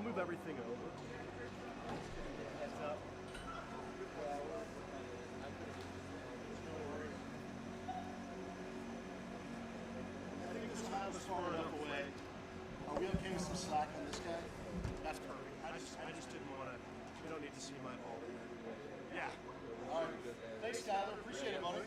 move everything over. Heads up. I think this tile's far enough away. Are we okay with some slack on this guy? That's perfect. I just didn't want to. You don't need to see my ball in there. Yeah. All right. Thanks, Skyler. Appreciate it, buddy.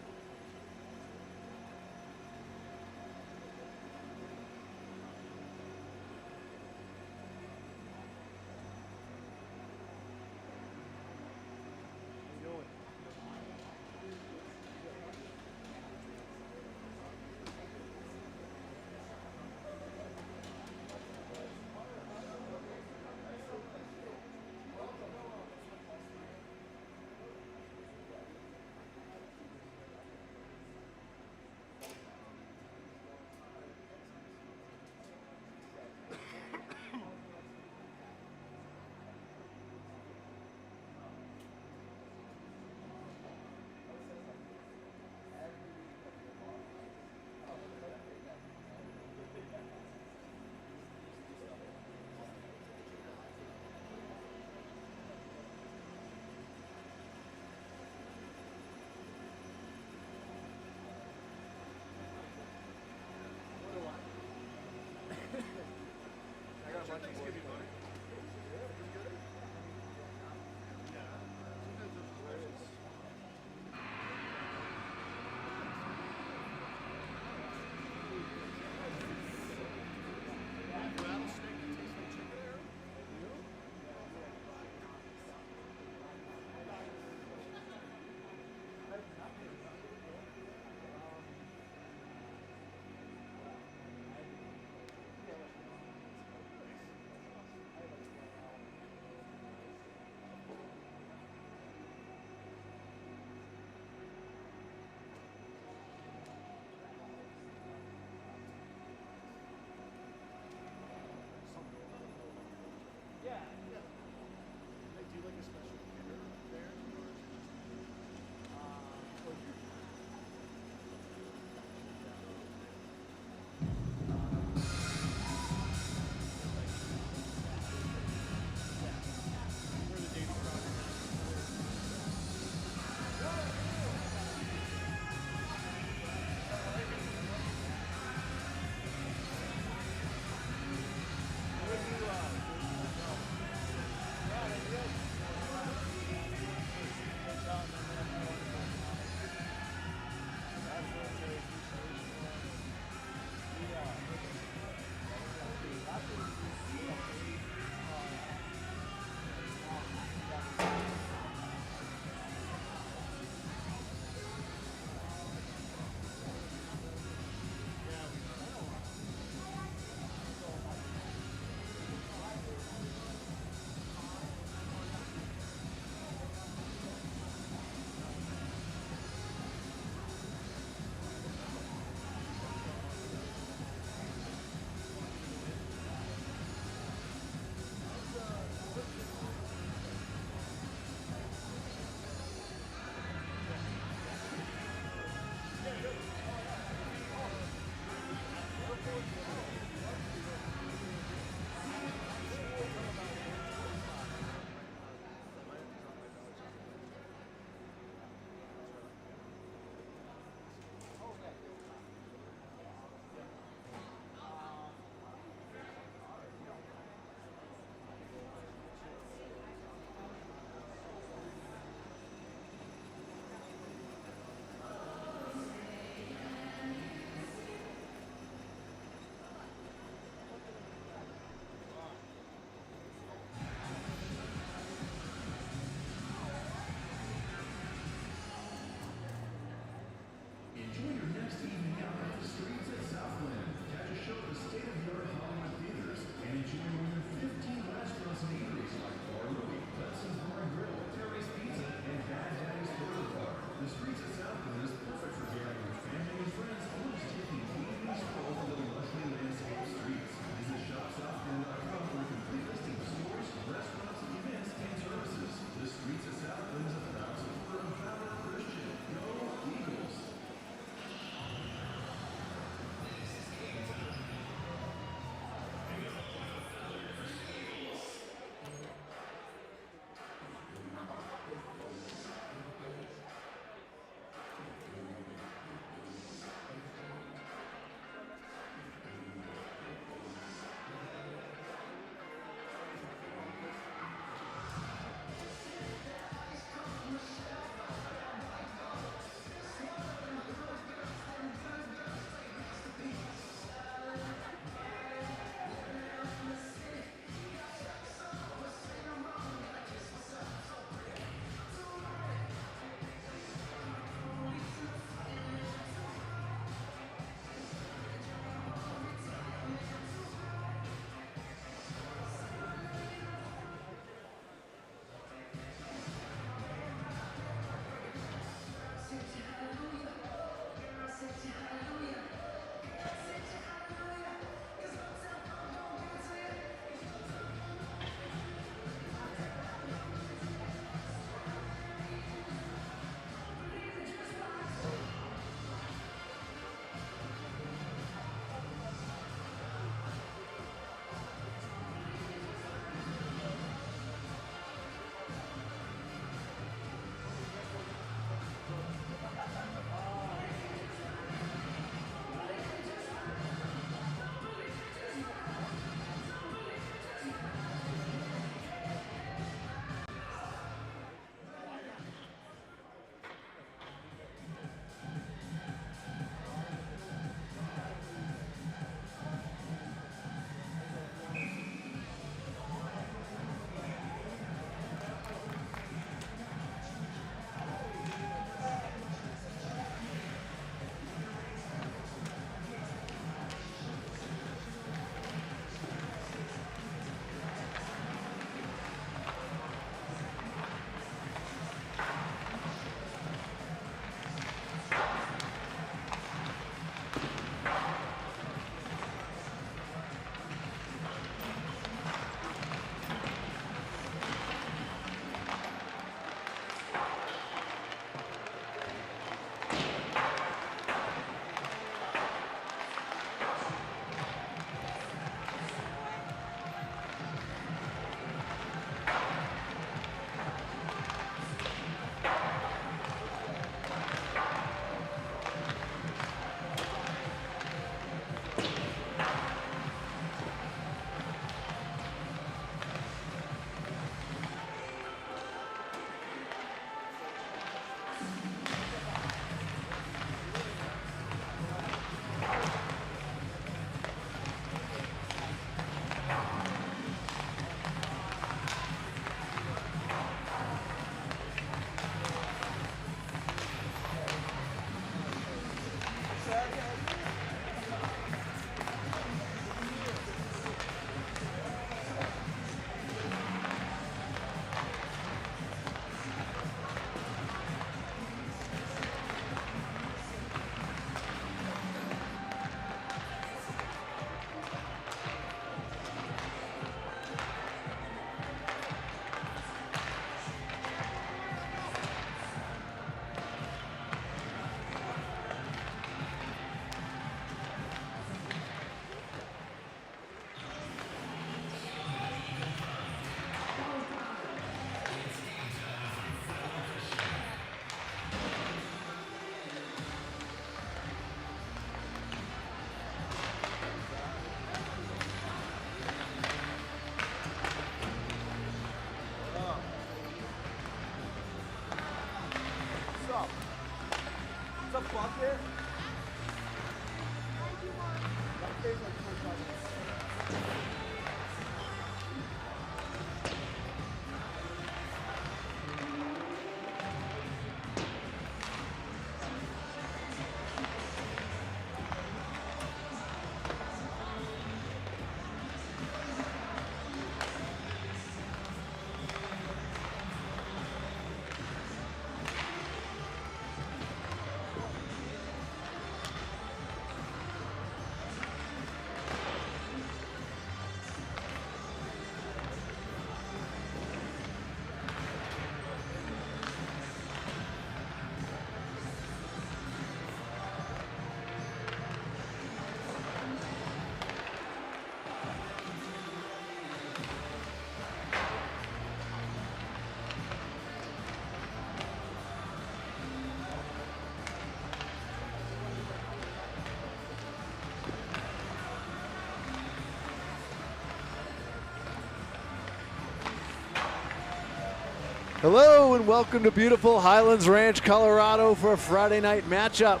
Hello and welcome to beautiful Highlands Ranch, Colorado for a Friday night matchup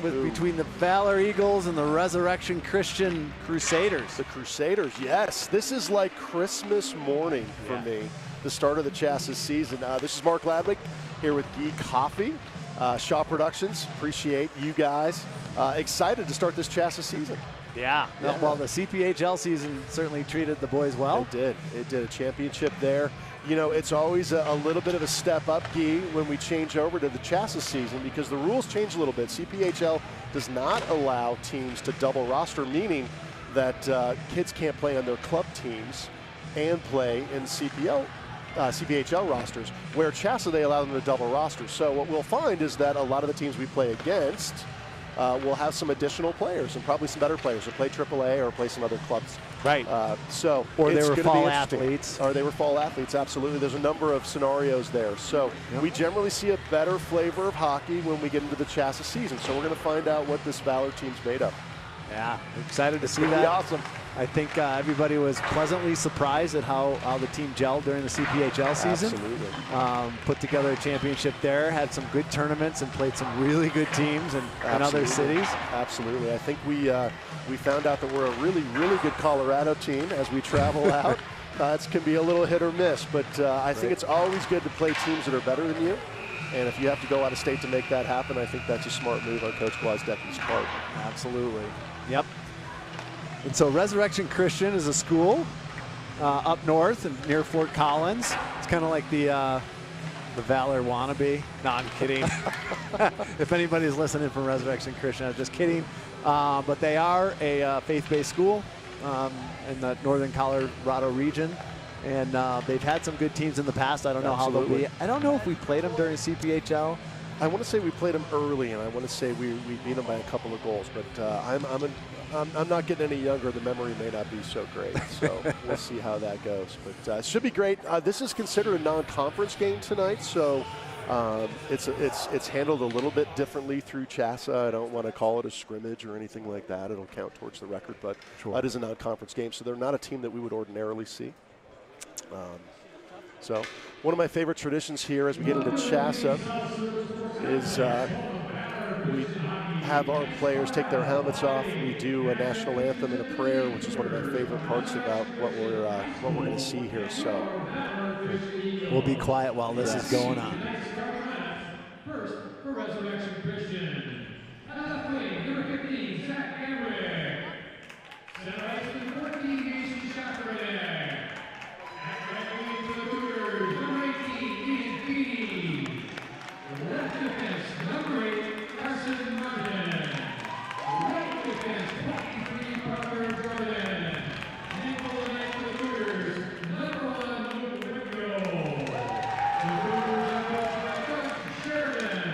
between the Valor Eagles and the Resurrection Christian Crusaders. The Crusaders, yes. This is like Christmas morning for me, the start of the Chassis season. This is Mark Ladwick here with Geek Coffee, Shaw Productions. Appreciate you guys. Excited to start this Chassis season. Yeah. Well, the CPHL season certainly treated the boys well. It did. It did. A championship there. You know, it's always a little bit of a step up, Guy, when we change over to the Chassis season because the rules change a little bit. CPHL does not allow teams to double roster, meaning that kids can't play on their club teams and play in CPHL rosters, where Chassis, they allow them to double roster. So what we'll find is that a lot of the teams we play against will have some additional players and probably some better players who play AAA or play some other clubs. Right. Or they were fall athletes. Or they were fall athletes, absolutely. There's a number of scenarios there. So we generally see a better flavor of hockey when we get into the Chassis season. So we're going to find out what this Valor team's made of. Yeah, excited to see that. It's awesome. I think everybody was pleasantly surprised at how the team gelled during the CPHL season. Absolutely. Put together a championship there, had some good tournaments, and played some really good teams in other cities. Absolutely. I think we found out that we're a really, really good Colorado team as we travel out. It can be a little hit or miss, but I think it's always good to play teams that are better than you. And if you have to go out of state to make that happen, I think that's a smart move on Coach Gwozdecki's part. Absolutely. Yep. And so Resurrection Christian is a school up north and near Fort Collins. It's kind of like the Valor wannabe. No, I'm kidding. If anybody's listening from Resurrection Christian, I'm just kidding. But they are a faith-based school in the northern Colorado region. And they've had some good teams in the past. I don't know how they'll be. I don't know if we played them during CPHL. I want to say we played them early, and I want to say we beat them by a couple of goals. But I'm not getting any younger. The memory may not be so great, so we'll see how that goes. But it should be great. This is considered a non-conference game tonight, so it's handled a little bit differently through Chassis. I don't want to call it a scrimmage or anything like that. It'll count towards the record, but it is a non-conference game, so they're not a team that we would ordinarily see. So one of my favorite traditions here as we get into Chassis is we have our players take their helmets off. We do a national anthem and a prayer, which is one of my favorite parts about what we're going to see here. So we'll be quiet while this is going on. First for Resurrection Christian, number 15, Zach Emmerich. Center ice, 14, Jason Shackerman. Left defense, number 8, Carson Martin. Right defense, 23, Parker Jordan. Nickel and for the Cougars, number 1, Luke Whitfield. The Cougars are coached by Doug Sheridan.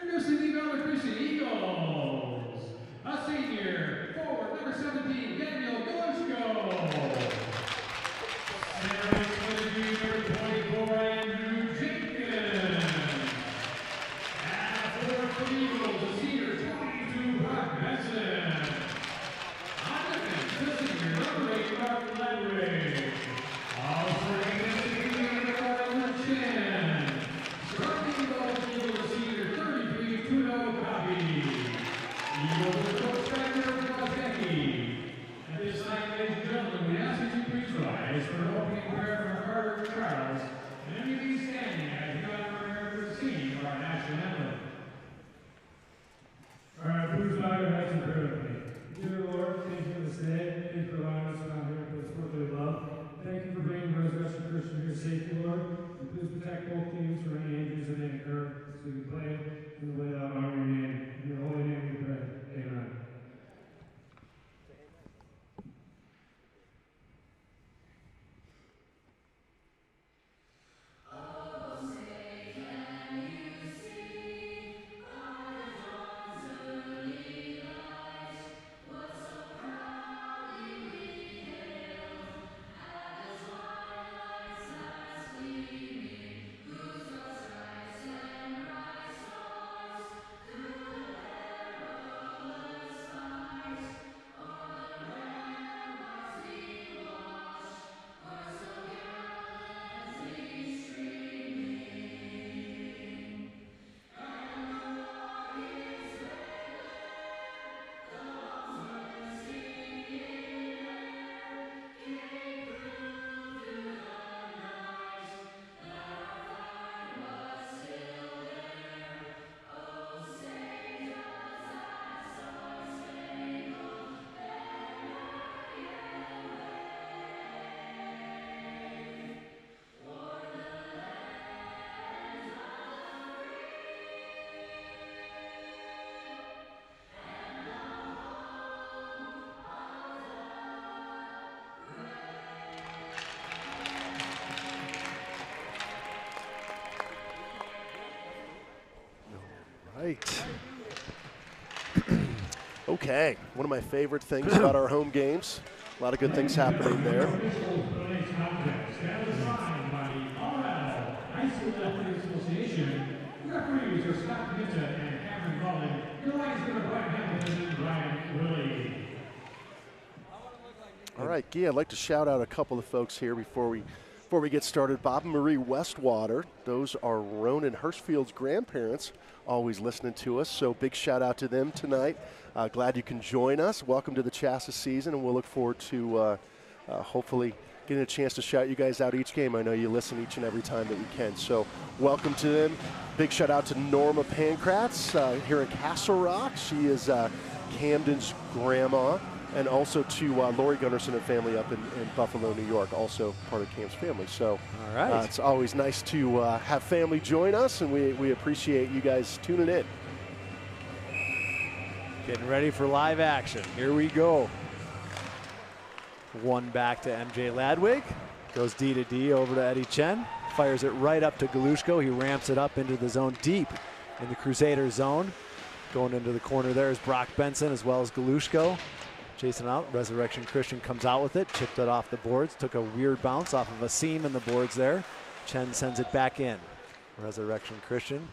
Introducing the Valor Christian Eagles. A senior, forward, number 17, Daniel Glushko. Center number 24, Andrew Jenkins. And for the Eagles, the senior, 22, Brock Benson. On defense, the senior, number 8, Mark Ledwig. Also against number 5, Luke Chan. Starting the Eagles, the senior, 33, Tuno Copy. Eagles are coached by Gwozdecki. pray with me. Dear Lord, thank you for this day. Thank you for allowing us to come here for the sport that we love. Thank you for bringing Resurrection Christian here safely, Lord. And please protect both teams from any injuries that may occur so we can play in the way that I honor your name. In your holy name we pray. Amen. Right. Okay, one of my favorite things about our home games. A lot of good things happening there. All right, Guy, I'd like to shout out a couple of folks here before we get started. Bob and Marie Westwater, those are Ronan Hirschfield's grandparents, always listening to us, so big shout out to them tonight. Glad you can join us. Welcome to the Chassis season, and we'll look forward to hopefully getting a chance to shout you guys out each game. I know you listen each and every time that we can, so welcome to them. Big shout out to Norma Pankratz here in Castle Rock. She is Camden's grandma. And also to Lori Gunderson and family up in Buffalo, New York, also part of Cam's family. So all right. It's always nice to have family join us, and we appreciate you guys tuning in. Getting ready for live action. Here we go. One back to MJ Ladwig. Goes D to D over to Eddie Chen. Fires it right up to Galushko. He ramps it up into the zone deep in the Crusader zone. Going into the corner there is Brock Benson as well as Galushko. Chasing out, Resurrection Christian comes out with it, chipped it off the boards, took a weird bounce off of a seam in the boards there. Chen sends it back in. Resurrection Christian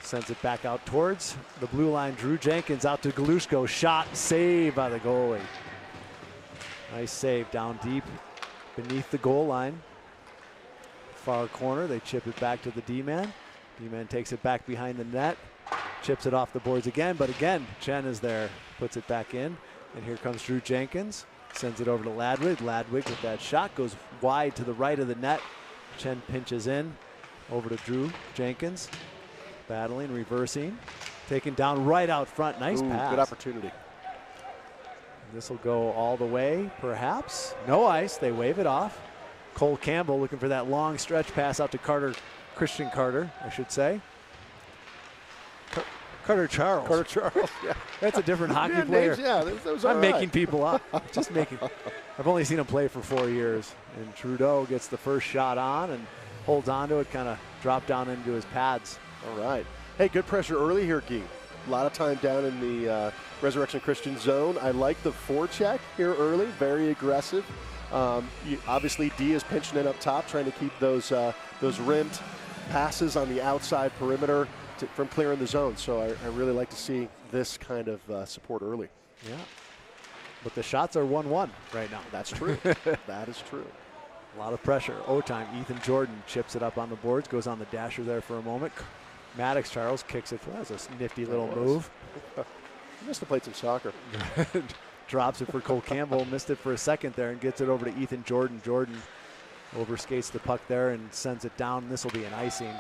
sends it back out towards the blue line. Drew Jenkins out to Galushko, shot, save by the goalie. Nice save down deep beneath the goal line. Far corner, they chip it back to the D-man. D-man takes it back behind the net. Chips it off the boards again, but again, Chen is there, puts it back in, and here comes Drew Jenkins, sends it over to Ladwig. Ladwig with that shot goes wide to the right of the net. Chen pinches in, over to Drew Jenkins, battling, reversing, taken down right out front. Nice pass. Good opportunity. This will go all the way, perhaps. No ice, they wave it off. Cole Campbell looking for that long stretch pass out to Christian Carter, I should say. Carter Charles. Carter Charles, yeah. That's a different hockey player. Names, yeah, that was I'm making people up. Just making. I've only seen him play for 4 years. And Trudeau gets the first shot on and holds on to it, kind of dropped down into his pads. All right. Hey, good pressure early here, Guy. A lot of time down in the Resurrection Christian zone. I like the forecheck here early, very aggressive. Obviously, D is pinching in up top, trying to keep those rimmed passes on the outside perimeter from clearing the zone. So I really like to see this kind of support early. Yeah. But the shots are 1-1 right now. That's true. That is true. A lot of pressure. O-time. Ethan Jordan chips it up on the boards, goes on the dasher there for a moment. Maddox Charles kicks it. That's a nifty little move. I must have played some soccer. Drops it for Cole Campbell. Missed it for a second there and gets it over to Ethan Jordan. Jordan overskates the puck there and sends it down. This will be an icing.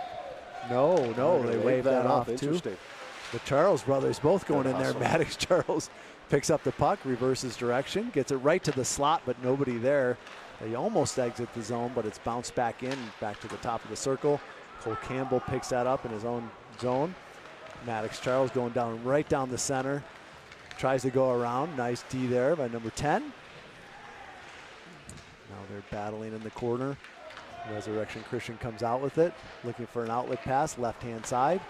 No, they waved that off too. The Charles brothers both going in there. hustle. Maddox Charles picks up the puck, reverses direction, gets it right to the slot, but nobody there. They almost exit the zone, but it's bounced back in, back to the top of the circle. Cole Campbell picks that up in his own zone. Maddox Charles going down right down the center. Tries to go around. Nice D there by number 10. Now they're battling in the corner. Resurrection Christian comes out with it, looking for an outlet pass, left-hand side.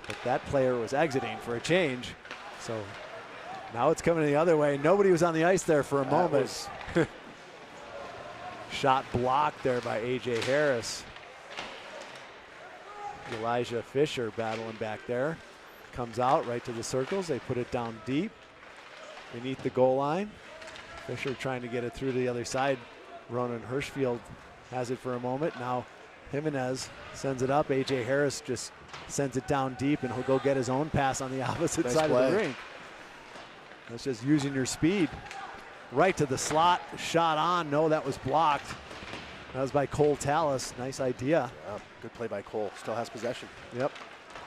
But that player was exiting for a change. So now it's coming the other way. Nobody was on the ice there for a moment. Shot blocked there by A.J. Harris. Elijah Fisher battling back there. Comes out right to the circles. They put it down deep beneath the goal line. Fisher trying to get it through to the other side. Ronan Hirschfield has it for a moment. Now Jimenez sends it up. A.J. Harris just sends it down deep, and he'll go get his own pass on the opposite side of the rink. That's just using your speed. Right to the slot, shot on. No, that was blocked. That was by Cole Tallis. Nice idea. Yeah, good play by Cole. Still has possession. Yep.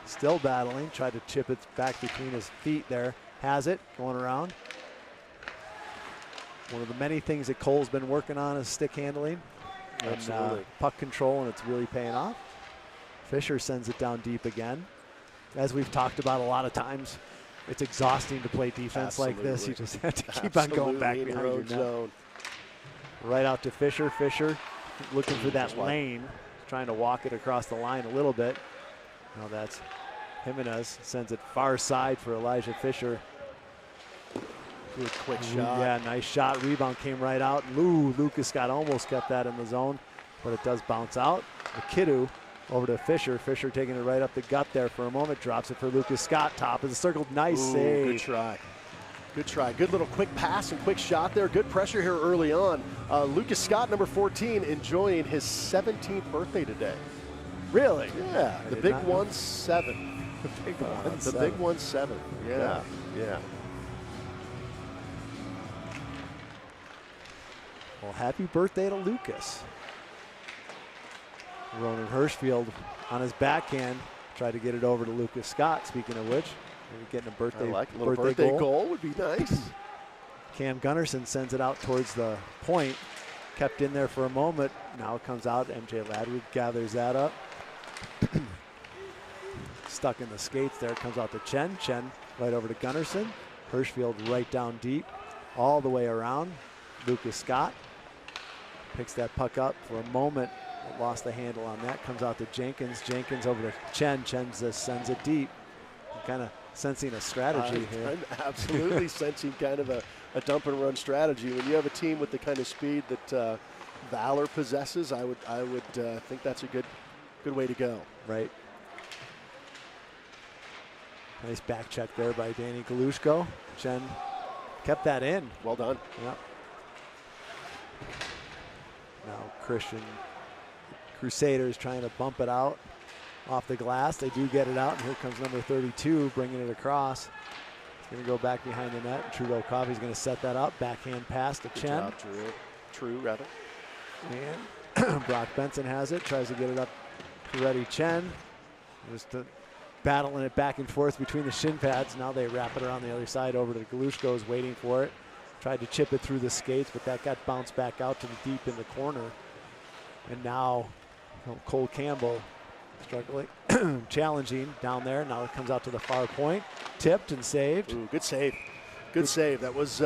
Still battling. Tried to chip it back between his feet there. Has it going around. One of the many things that Cole's been working on is stick handling and puck control, and it's really paying off. Fisher sends it down deep again. As we've talked about a lot of times, it's exhausting to play defense like this. You just have to keep on going back behind your net. Zone. Right out to Fisher. Fisher looking for that lane, trying to walk it across the line a little bit. Now that's Jimenez, sends it far side for Elijah Fisher. Good quick shot. Yeah, nice shot. Rebound came right out. Lucas Scott almost kept that in the zone, but it does bounce out. McKidoo over to Fisher. Fisher taking it right up the gut there for a moment. Drops it for Lucas Scott. Top of the circle. Nice save. Good try. Good try. Good little quick pass and quick shot there. Good pressure here early on. Lucas Scott, number 14, enjoying his 17th birthday today. Really? Yeah. The big 1-7. The big 1-7. The big 1-7. Yeah. Yeah. Well, happy birthday to Lucas. Ronan Hirschfield on his backhand tried to get it over to Lucas Scott. Speaking of which, maybe getting a birthday, a little birthday goal would be nice. Cam Gunnarsson sends it out towards the point. Kept in there for a moment. Now it comes out. MJ Ladwood gathers that up. Stuck in the skates there. Comes out to Chen. Chen right over to Gunnarsson. Hirschfield right down deep. All the way around. Lucas Scott picks that puck up for a moment. Lost the handle on that. Comes out to Jenkins. Jenkins over to Chen. Chen just sends it deep. Kind of sensing a strategy here. I'm absolutely sensing kind of a dump and run strategy. When you have a team with the kind of speed that Valor possesses, I would think that's a good way to go. Right. Nice back check there by Danny Galushko. Chen kept that in. Well done. Yep. Now Christian Crusaders trying to bump it out off the glass. They do get it out, and here comes number 32 bringing it across. It's going to go back behind the net. Trudeau Coffey's going to set that up. Backhand pass to Chen. True, rather. And Brock Benson has it. Tries to get it up to Reddy Chen. Just battling it back and forth between the shin pads. Now they wrap it around the other side over to Galushko's waiting for it. Tried to chip it through the skates, but that got bounced back out to the deep in the corner. And now Cole Campbell struggling, challenging down there. Now it comes out to the far point. Tipped and saved. Ooh, good save. Good save. That was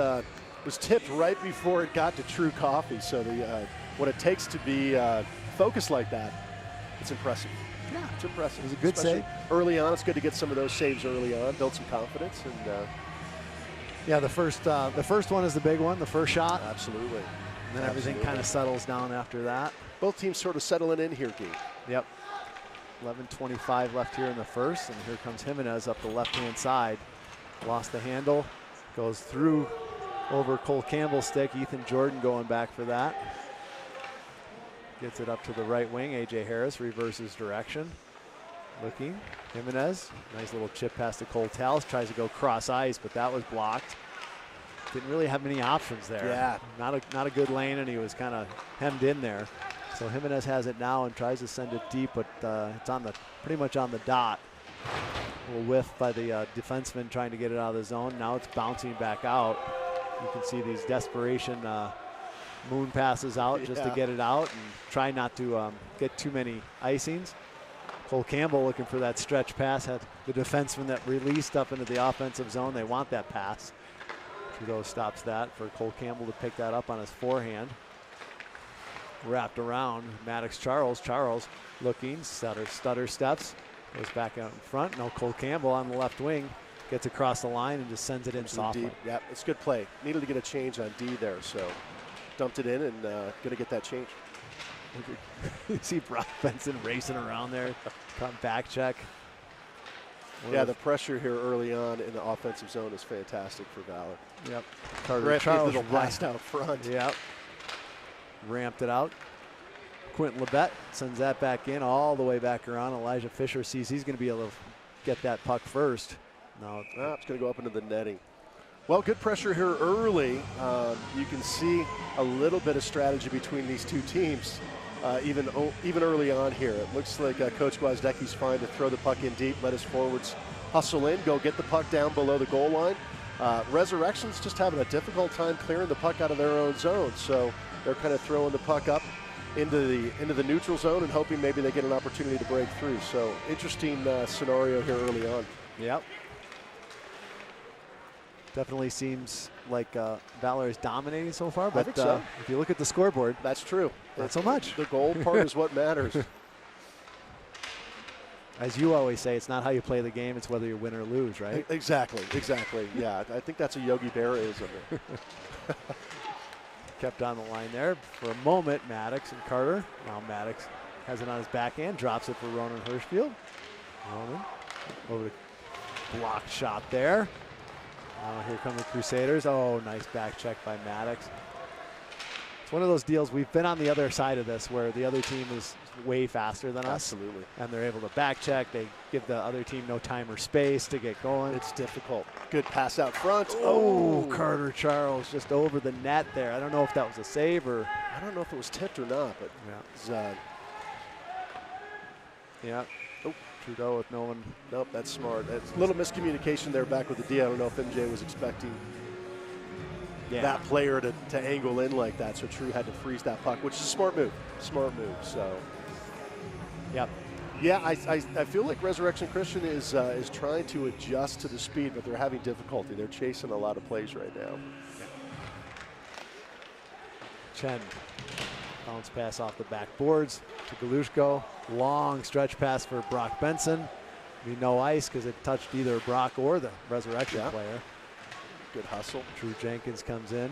tipped right before it got to True Coffey. So what it takes to be focused like that, it's impressive. Yeah, it's impressive. It was a good Especially save. Early on, it's good to get some of those saves early on, build some confidence. And yeah, the first one is the big one, the first shot. Absolutely. And then everything kind of settles down after that. Both teams sort of settling in here, Guy. Yep. 11:25 left here in the first, and here comes Jimenez up the left-hand side. Lost the handle, goes through over Cole Campbell's stick. Ethan Jordan going back for that. Gets it up to the right wing. A.J. Harris reverses direction. Looking, Jimenez, nice little chip pass to Cole Tallis. Tries to go cross ice, but that was blocked. Didn't really have many options there. Yeah. Not a good lane, and he was kind of hemmed in there. So Jimenez has it now and tries to send it deep, but it's on pretty much on the dot. A little whiff by the defenseman trying to get it out of the zone. Now it's bouncing back out. You can see these desperation moon passes out just to get it out and try not to get too many icings. Cole Campbell looking for that stretch pass. Had the defenseman that released up into the offensive zone. They want that pass. Trudeau stops that for Cole Campbell to pick that up on his forehand. Wrapped around, Maddox Charles. Charles looking, stutter steps, goes back out in front. Now Cole Campbell on the left wing gets across the line and just sends it in softly. Yeah, it's good play. Needed to get a change on D there, so dumped it in and gonna get that change. You see Brock Benson racing around there, come back check. Yeah, the pressure here early on in the offensive zone is fantastic for Valor. Yep. Carter Charles little blast out front. Yep. Ramped it out. Quentin Labette sends that back in all the way back around. Elijah Fisher sees he's going to be able to get that puck first. No, it's going to go up into the netting. Well, good pressure here early. You can see a little bit of strategy between these two teams, even early on here. It looks like Coach Gwozdecki's fine to throw the puck in deep, let his forwards hustle in, go get the puck down below the goal line. Resurrection's just having a difficult time clearing the puck out of their own zone, so they're kind of throwing the puck up into the neutral zone and hoping maybe they get an opportunity to break through. So interesting scenario here early on. Yep. Definitely seems like Valor is dominating so far, but I think so. If you look at the scoreboard, that's true. Not so much. The goal part is what matters. As you always say, it's not how you play the game, it's whether you win or lose, right? Exactly. Yeah, I think that's a Yogi Berra-ism. Kept on the line there for a moment. Maddox and Carter. Now Maddox has it on his backhand, drops it for Ronan Hirschfield. Ronan over the blocked shot there. Here come the Crusaders. Oh, nice back check by Maddox. It's one of those deals, we've been on the other side of this where the other team is way faster than us. Absolutely. And they're able to back check. They give the other team no time or space to get going. It's difficult. Good pass out front. Oh, Carter Charles just over the net there. I don't know if that was a save or. I don't know if it was tipped or not, but yeah. Oh, Trudeau with no one. Nope, that's smart. That's a little miscommunication there back with the D. I don't know if MJ was expecting that player to angle in like that, so True had to freeze that puck, which is a smart move. So, yep. Yeah, I feel like Resurrection Christian is trying to adjust to the speed, but they're having difficulty. They're chasing a lot of plays right now. Chen, bounce pass off the backboards to Galushko. Long stretch pass for Brock Benson. Be no ice because it touched either Brock or the Resurrection player. Good hustle. Drew Jenkins comes in.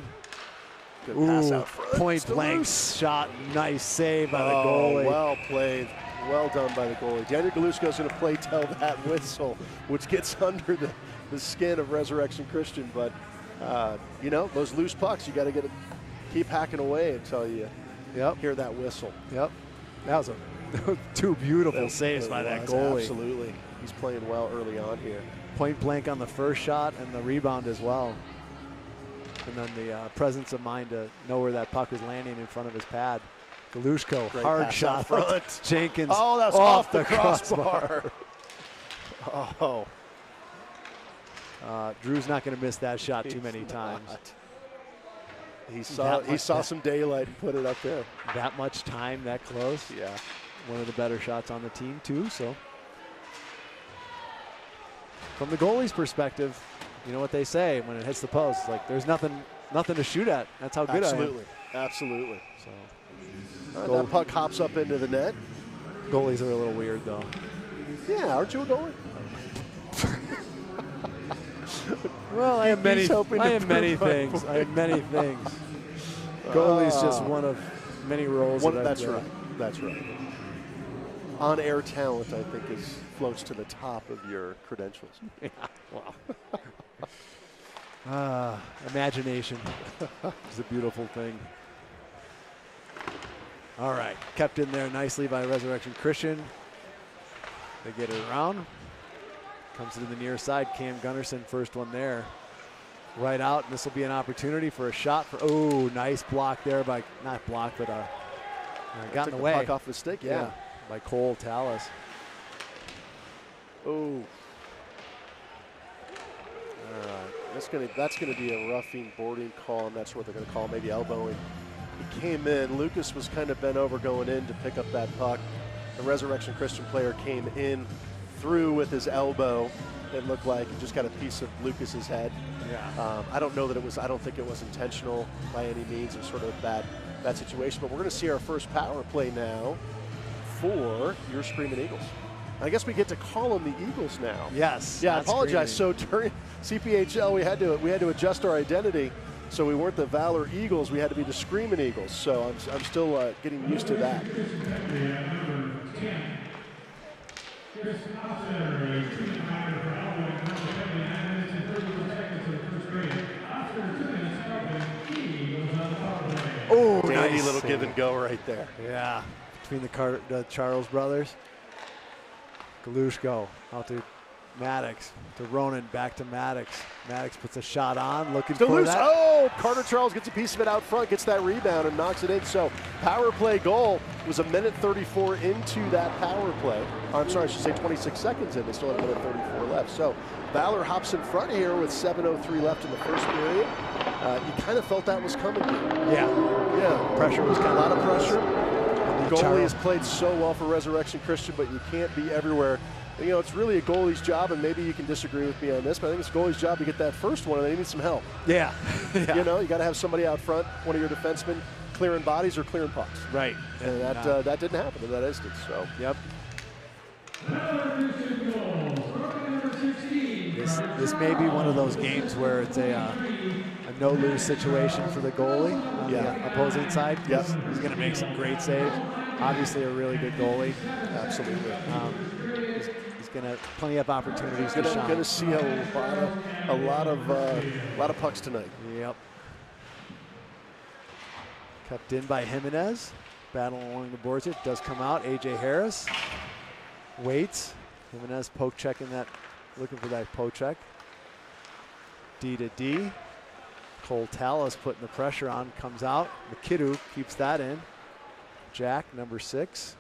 Good pass out front. Point blank shot. Nice save by the goalie. Well played. Well done by the goalie. Daniel Galushko's going to play till that whistle, which gets under the skin of Resurrection Christian. But, you know, those loose pucks, you got to keep hacking away until you hear that whistle. Yep. That was two beautiful saves by that goalie. Absolutely. He's playing well early on here. Point blank on the first shot and the rebound as well. And then the presence of mind to know where that puck is landing in front of his pad. Galushko, hard shot. Front. Jenkins. Oh, that's off the crossbar. Drew's not going to miss that shot too many times. He saw some daylight and put it up there. That much time, that close. Yeah. One of the better shots on the team too. So, from the goalie's perspective, you know what they say when it hits the post, it's like there's nothing to shoot at. That's how good I am. Absolutely. So that puck hops up into the net. Goalies are a little weird though. Yeah, aren't you a goalie? Well, I have many things. I have many things. Goalie's just one of many roles. That's right. On-air talent, I think, floats to the top of your credentials. Yeah. Wow. Imagination is a beautiful thing. All right, kept in there nicely by Resurrection Christian. They get it around. Comes to the near side. Cam Gunnarsson, first one there. Right out, and this will be an opportunity for a shot. Nice block there by, not block, but got in the way. Puck off the stick, yeah. By Cole Tallis. Oh, That's gonna be a roughing boarding call, and that's what they're gonna call, maybe elbowing. He came in. Lucas was kind of bent over going in to pick up that puck. The Resurrection Christian player came in, through with his elbow. It looked like he just got a piece of Lucas's head. Yeah. I don't know that it was. I don't think it was intentional by any means. It was sort of a bad situation. But we're going to see our first power play now for your Screaming Eagles. I guess we get to call them the Eagles now. Yes. Yeah. I apologize. So during CPHL, we had to adjust our identity. So we weren't the Valor Eagles. We had to be the Screaming Eagles. So I'm still getting used to that. Oh, Dandy nice little save. give and go right there. Yeah, between the Charles brothers. Galushko out to Maddox, to Ronan, back to Maddox. Maddox puts a shot on, looking for Loose. that. Oh, Carter Charles gets a piece of it out front, gets that rebound and knocks it in. So power play goal was a minute 34 into that power play. I'm sorry, I should say 26 seconds in. They still have a minute 34 left. So Valor hops in front here with 7:03 left in the first period. You kind of felt that was coming. Yeah. Pressure was A lot of pressure. The goalie Charles. has played so well for Resurrection Christian, but you can't be everywhere. You know, it's really a goalie's job, and maybe you can disagree with me on this, but I think it's a goalie's job to get that first one, and they need some help. Yeah. You know, you got to have somebody out front, one of your defensemen, clearing bodies or clearing pucks. Right. And that didn't happen in that instance. So, Yep. This may be one of those games where it's a no-lose situation for the goalie on the opposing side. Yep. He's going to make some great saves. Obviously, a really good goalie. absolutely. He's going to plenty of opportunities to shine. Going to see a lot of pucks tonight. Yep. Kept in by Jimenez. Battling along the boards here. Does come out. A.J. Harris waits. Jimenez poke checking that, looking for that poke check. D to D. Cole Tallis putting the pressure on, comes out. McKidoo keeps that in. Jack, number 6,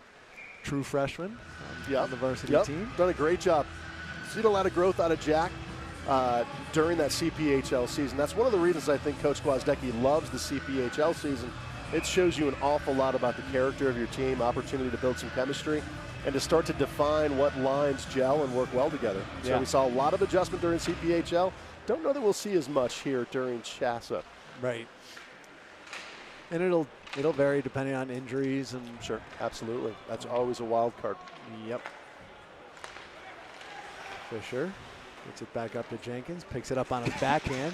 true freshman on the varsity team. Done a great job. Seen a lot of growth out of Jack during that CPHL season. That's one of the reasons I think Coach Gwozdecki loves the CPHL season. It shows you an awful lot about the character of your team, opportunity to build some chemistry, and to start to define what lines gel and work well together. So we saw a lot of adjustment during CPHL. Don't know that we'll see as much here during Chassa. Right. And it'll vary depending on injuries and Sure, absolutely. That's always a wild card. Yep. Fisher gets it back up to Jenkins, picks it up on his backhand.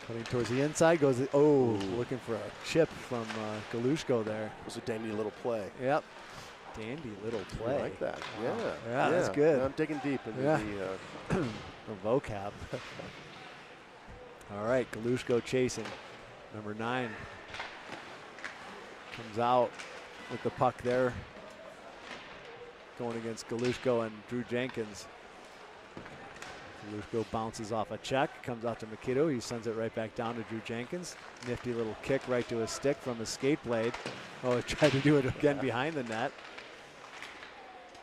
Coming towards the inside, goes, looking for a chip from Galushko there. It was a dandy little play. Yep. Dandy little play. I like that. Wow. Yeah, that's good. I'm digging deep into the vocab. All right, Galushko chasing. Number 9 comes out with the puck there, going against Galushko and Drew Jenkins. Galushko bounces off a check, comes out to McKidoo. He sends it right back down to Drew Jenkins. Nifty little kick right to his stick from his skate blade. Oh, he tried to do it again behind the net.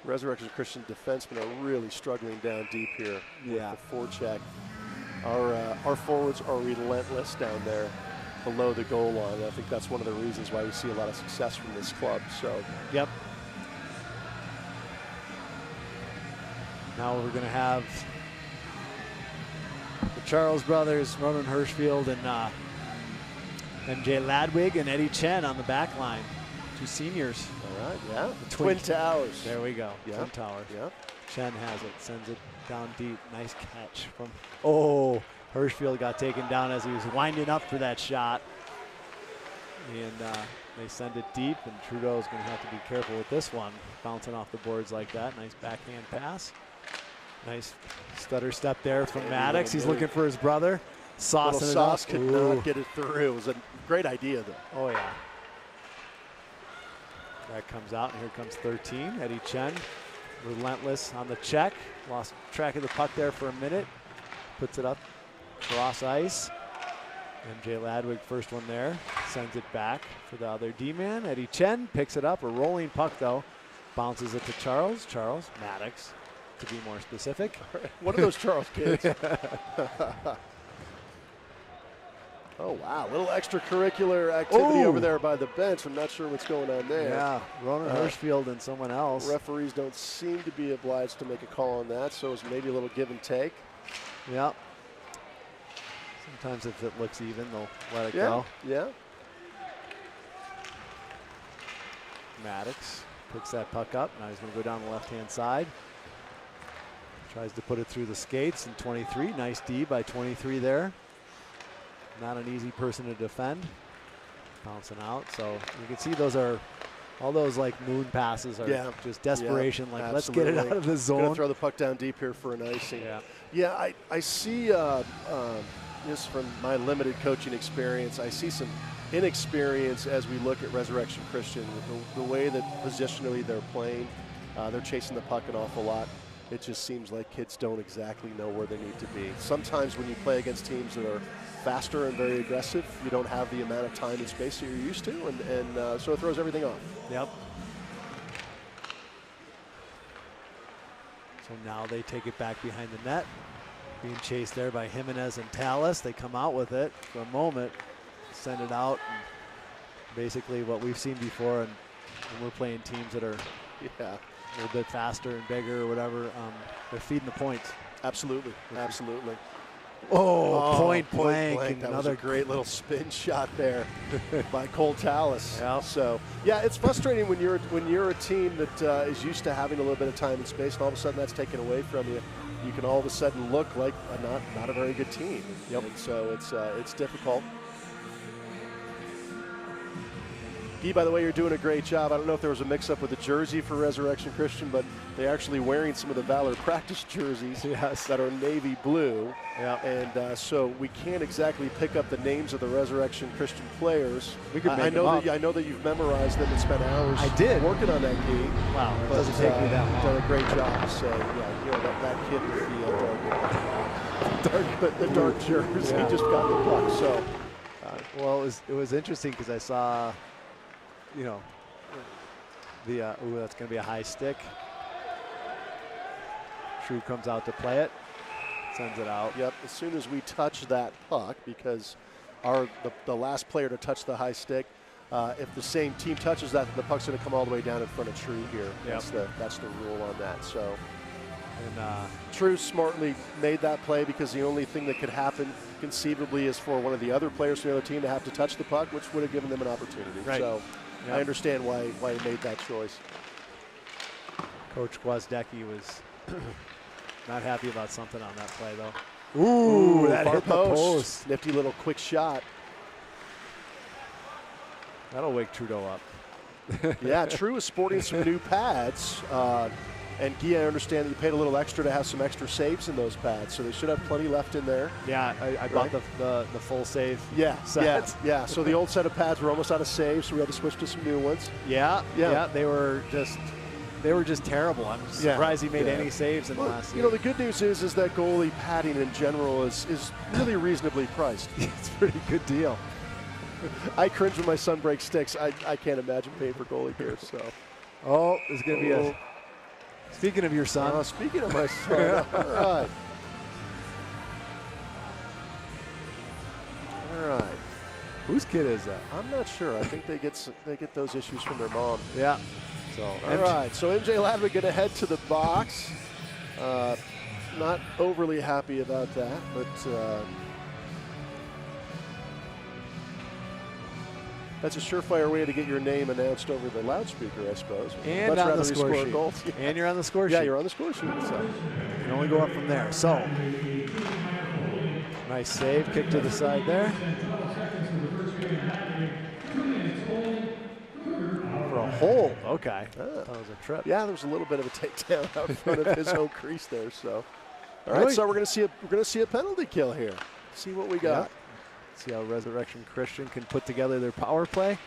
Resurrection Christian defensemen are really struggling down deep here with the forecheck. Our forwards are relentless down there below the goal line. I think that's one of the reasons why we see a lot of success from this club. So, yep. Now we're going to have the Charles brothers, Ronan Hirschfield and MJ Ladwig and Eddie Chen on the back line. 2 seniors. All right, the Twin Towers. There we go. Yeah. Twin Towers. Yeah. Chen has it, sends it down deep. Nice catch from, Hirschfield got taken down as he was winding up for that shot. And they send it deep, and Trudeau's going to have to be careful with this one. Bouncing off the boards like that. Nice backhand pass. Nice stutter step there from Maddox. He's looking for his brother. Saucing it up. Could not get it through. It was a great idea, though. Oh, yeah. That comes out, and here comes 13. Eddie Chen, relentless on the check. Lost track of the puck there for a minute. Puts it up, cross ice. MJ Ladwig, first one there. Sends it back for the other D-man. Eddie Chen picks it up, a rolling puck though. Bounces it to Charles. Maddox, to be more specific. One of those Charles kids. wow, a little extracurricular activity over there by the bench. I'm not sure what's going on there. Yeah, Ronan Hirschfield and someone else. Referees don't seem to be obliged to make a call on that, so it's maybe a little give and take. Yeah. Sometimes if it looks even, they'll let it go. Yeah. Maddox picks that puck up. Now he's going to go down the left-hand side. Tries to put it through the skates, and 23. Nice D by 23 there. Not an easy person to defend. Bouncing out. So you can see those are, all those like moon passes are just desperation. Like, absolutely. let's get it out of the zone. Gonna throw the puck down deep here for an icing. Yeah, I see, just from my limited coaching experience, I see some inexperience as we look at Resurrection Christian. The way that positionally they're playing, they're chasing the puck an awful lot. It just seems like kids don't exactly know where they need to be. Sometimes when you play against teams that are faster and very aggressive, you don't have the amount of time and space that you're used to, and so it throws everything off. Yep. So now they take it back behind the net. Being chased there by Jimenez and Tallis. They come out with it for a moment, send it out, and basically what we've seen before, and when we're playing teams that are a little bit faster and bigger or whatever, they're feeding the points. Absolutely, absolutely. Point blank. That Another was a great little spin shot there by Cole Tallis. Yep. So, yeah, it's frustrating when you're a team that is used to having a little bit of time and space, and all of a sudden that's taken away from you. You can all of a sudden look like not a very good team. Yep. And so it's difficult. Guy, by the way, you're doing a great job. I don't know if there was a mix-up with the jersey for Resurrection Christian, but they're actually wearing some of the Valor practice jerseys that are navy blue. Yeah. And so we can't exactly pick up the names of the Resurrection Christian players. We could make I know them that you've mementorized them and spent hours working on that, Guy. Wow, it But, doesn't take me that long. Done a great job. So, that kid with the dark jersey just got the puck. So, well, it was interesting because I saw, that's going to be a high stick. True comes out to play it, sends it out. Yep, as soon as we touch that puck, because the last player to touch the high stick, if the same team touches that, then the puck's going to come all the way down in front of True here. Yep. That's the rule on that. So, and True smartly made that play because the only thing that could happen conceivably is for one of the other players from the other team to have to touch the puck, which would have given them an opportunity. Right. So, I understand why he made that choice. Coach Gwozdecki was not happy about something on that play, though. Ooh, that far hit the post. Nifty little quick shot. That'll wake Trudeau up. Yeah, True is sporting some new pads. And Guy, I understand that you paid a little extra to have some extra saves in those pads, so they should have plenty left in there. Yeah, I bought the full save. Set. Yeah. So the old set of pads were almost out of saves, so we had to switch to some new ones. Yeah. They were just terrible. I'm surprised he made any saves in the last year. The good news is that goalie padding in general is really reasonably priced. It's a pretty good deal. I cringe when my son breaks sticks. I can't imagine paying for goalie gear. So. Oh, there's going to be a. Speaking of your son. Speaking of my son. All right. Whose kid is that? I'm not sure. I think they get those issues from their mom. Yeah. So all right. So MJ Ladwick going to head to the box. Not overly happy about that, but that's a surefire way to get your name announced over the loudspeaker, I suppose. And on the score sheet. Goals. And you're on the score sheet. Yeah, you're on the score sheet. So. You can only go up from there. So, nice save. Kick to the side there. For a hole. Okay. That was a trip. Yeah, there was a little bit of a takedown out in front of his own crease there. So, all right. So we're going to see a penalty kill here. See what we got. Yep. See how Resurrection Christian can put together their power play.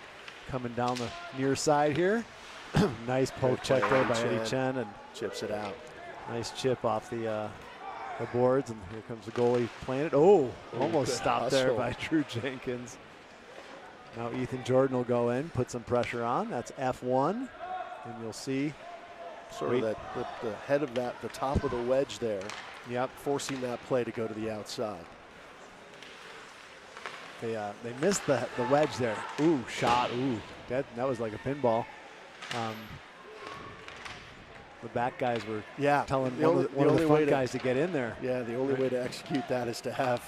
Coming down the near side here. Nice poke check there by Eddie Chen, and chips it out. Nice chip off the boards, and here comes the goalie playing it. Oh, almost stopped there by Drew Jenkins. Now Ethan Jordan will go in, put some pressure on. That's F1, and you'll see sort of the head of that, the top of the wedge there. Yep, forcing that play to go to the outside. They missed the wedge there. Ooh, shot. Ooh, that was like a pinball. The back guys were telling one of the front guys to get in there. Yeah, the only way to execute that is to have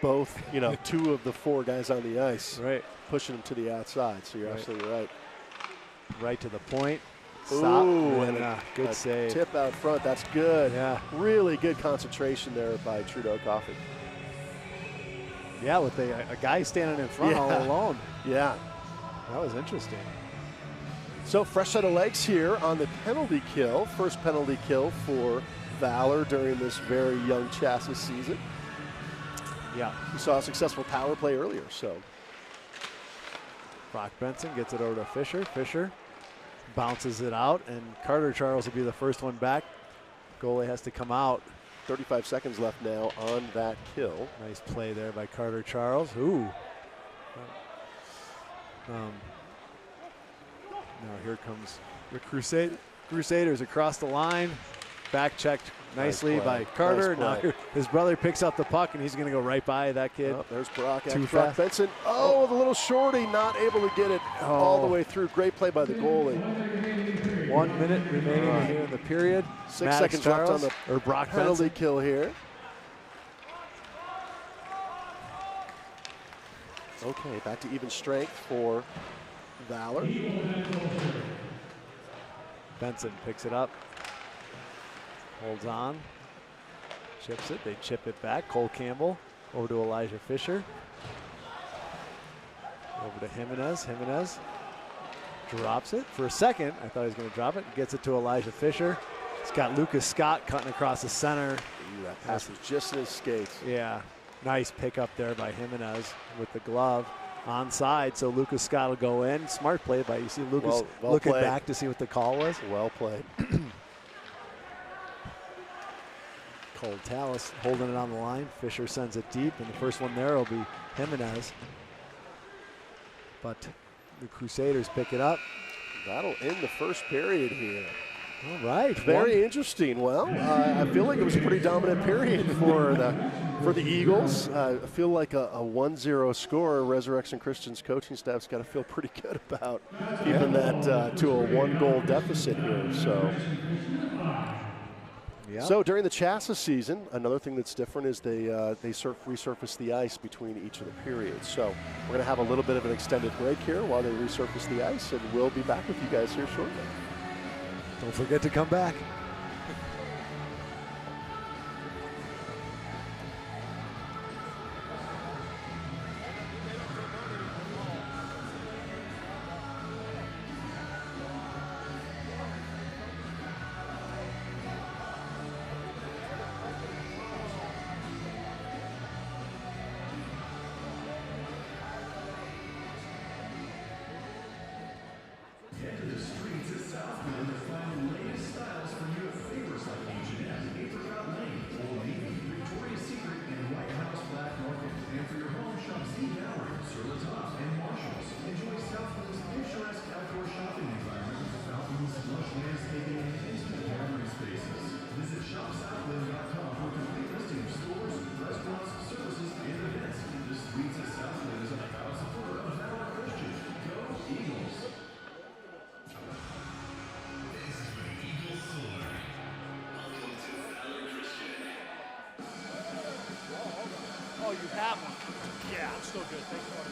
both, two of the 4 guys on the ice, pushing them to the outside. So you're absolutely right. Right to the point. Stop. Ooh, and a good save. Tip out front. That's good. Yeah. Really good concentration there by Trudeau Coffey. Yeah, with a guy standing in front all alone. Yeah. That was interesting. So fresh set of legs here on the penalty kill. First penalty kill for Valor during this very young chassis season. Yeah. We saw a successful power play earlier, so. Brock Benson gets it over to Fisher. Fisher bounces it out, and Carter Charles will be the first one back. Goalie has to come out. 35 seconds left now on that kill. Nice play there by Carter Charles. Ooh. Now here comes the Crusaders across the line. Back checked nicely by Carter. Nice now his brother picks up the puck, and he's going to go right by that kid. Oh, there's Brock. Too Brock fast. Benson. Oh, with a little shorty, not able to get it all the way through. Great play by the goalie. 1 minute remaining here in the period. 6 seconds left on the Brock penalty Benson. kill here. Okay, back to even strength for Valor. Benson picks it up. Holds on. Chips it. They chip it back. Cole Campbell over to Elijah Fisher. Over to Jimenez. Jimenez drops it for a second. I thought he was going to drop it. Gets it to Elijah Fisher. It's got Lucas Scott cutting across the center. Ooh, that pass was just in his skates. Yeah. Nice pickup there by Jimenez with the glove. Onside, so Lucas Scott will go in. Smart play by, you see Lucas well looking played. back to see what the call was. Well played. Cole Tallis holding it on the line. Fisher sends it deep, and the first one there will be Jimenez. But the Crusaders pick it up. That'll end the first period here. All right. Very interesting. Well, I feel like it was a pretty dominant period for the Eagles. I feel like a 1-0 score. Resurrection Christian's coaching staff's got to feel pretty good about keeping that to a 1-goal deficit here. So. Yeah. So during the chassis season, another thing that's different is they resurface the ice between each of the periods. So we're going to have a little bit of an extended break here while they resurface the ice, and we'll be back with you guys here shortly. Don't forget to come back. Oh, you have one? Yeah, I'm still good. Thanks, buddy.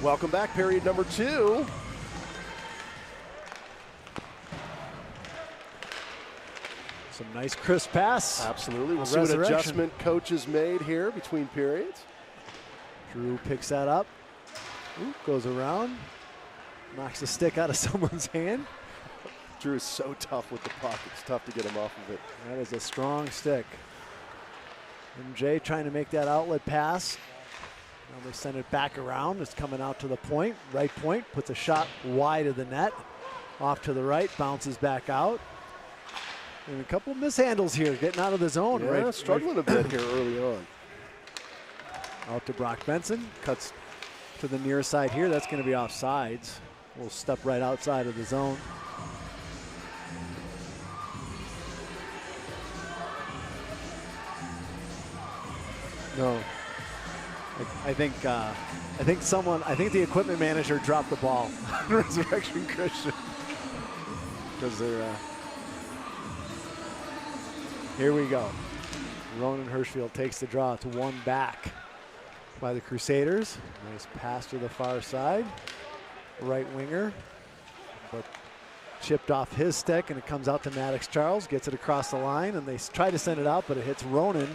Welcome back, period number 2. Some nice crisp pass. Absolutely. We'll see what adjustment coaches made here between periods. Drew picks that up. Ooh, goes around. Knocks the stick out of someone's hand. Drew is so tough with the puck. It's tough to get him off of it. That is a strong stick. MJ trying to make that outlet pass. Now they send it back around. It's coming out to the point. Right point. Puts a shot wide of the net. Off to the right. Bounces back out. And a couple of mishandles here, getting out of the zone. Yeah, struggling a bit here early on. Out to Brock Benson, cuts to the near side here. That's going to be offsides. We'll step right outside of the zone. No, I think the equipment manager dropped the ball on Resurrection Christian because they're. Here we go. Ronan Hirschfield takes the draw. It's 1 back by the Crusaders. Nice pass to the far side. Right winger, but chipped off his stick, and it comes out to Maddox Charles. Gets it across the line, and they try to send it out, but it hits Ronan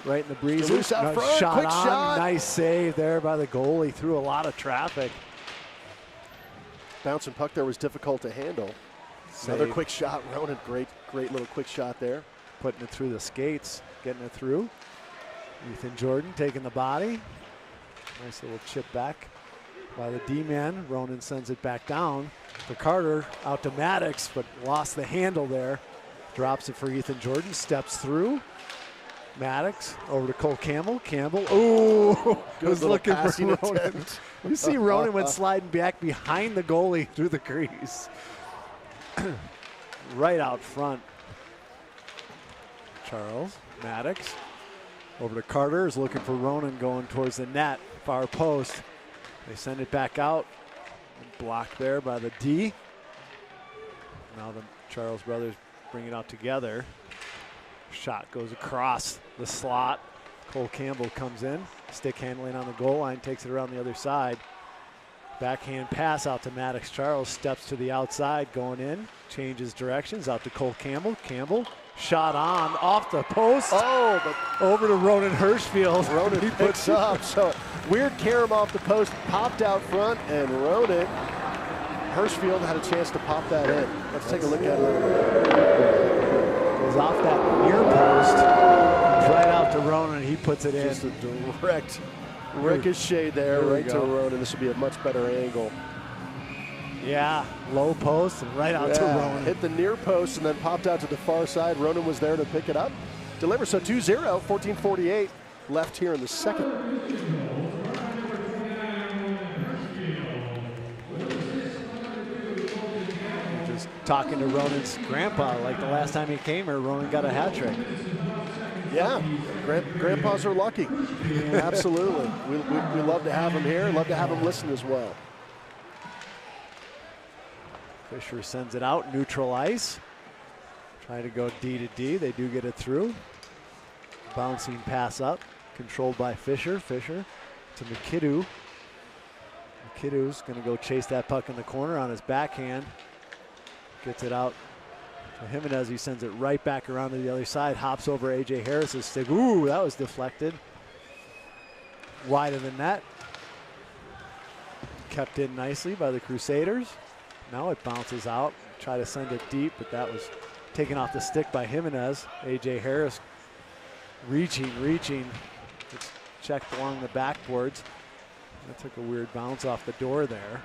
right in the breeze. Loose out front, shot quick on. shot. Nice save there by the goalie. Through a lot of traffic. Bouncing puck there was difficult to handle. Another quick shot. Ronan, great little quick shot there. Putting it through the skates, getting it through. Ethan Jordan taking the body. Nice little chip back by the D-man. Ronan sends it back down to Carter, out to Maddox, but lost the handle there. Drops it for Ethan Jordan, steps through. Maddox over to Cole Campbell. Campbell, ooh, was looking for Ronan. You see Ronan went sliding back behind the goalie through the crease. Right out front. Charles, Maddox, over to Carter, is looking for Ronan going towards the net, far post. They send it back out, blocked there by the D. Now the Charles brothers bring it out together. Shot goes across the slot. Cole Campbell comes in, stick handling on the goal line, takes it around the other side. Backhand pass out to Maddox Charles, steps to the outside, going in, changes directions, out to Cole Campbell. Campbell, shot on, off the post. Oh, but over to Ronan Hirschfield. Ronan he picks up. So weird carom off the post, popped out front, and Ronan Hirschfield had a chance to pop that in. Let's take a look at it. Goes off that near post, right out to Ronan. He puts it in. Just a direct ricochet there right to Ronan. This would be a much better angle. Yeah, low post and right out to Ronan. Hit the near post and then popped out to the far side. Ronan was there to pick it up, deliver. So 2-0, 14:48 left here in the second. Just talking to Ronan's grandpa, like the last time he came here, Ronan got a hat trick. Yeah, grandpas are lucky. Absolutely. We love to have him here. Love to have him listen as well. Fisher sends it out, neutral ice. Trying to go D to D. They do get it through. Bouncing pass up, controlled by Fisher. Fisher to McKidoo. McKidoo's going to go chase that puck in the corner on his backhand. Gets it out to Jimenez. He sends it right back around to the other side. Hops over A.J. Harris's stick. Ooh, that was deflected. Wide of the net. Kept in nicely by the Crusaders. Now it bounces out. Try to send it deep, but that was taken off the stick by Jimenez. A.J. Harris reaching. It's checked along the backboards. That took a weird bounce off the door there.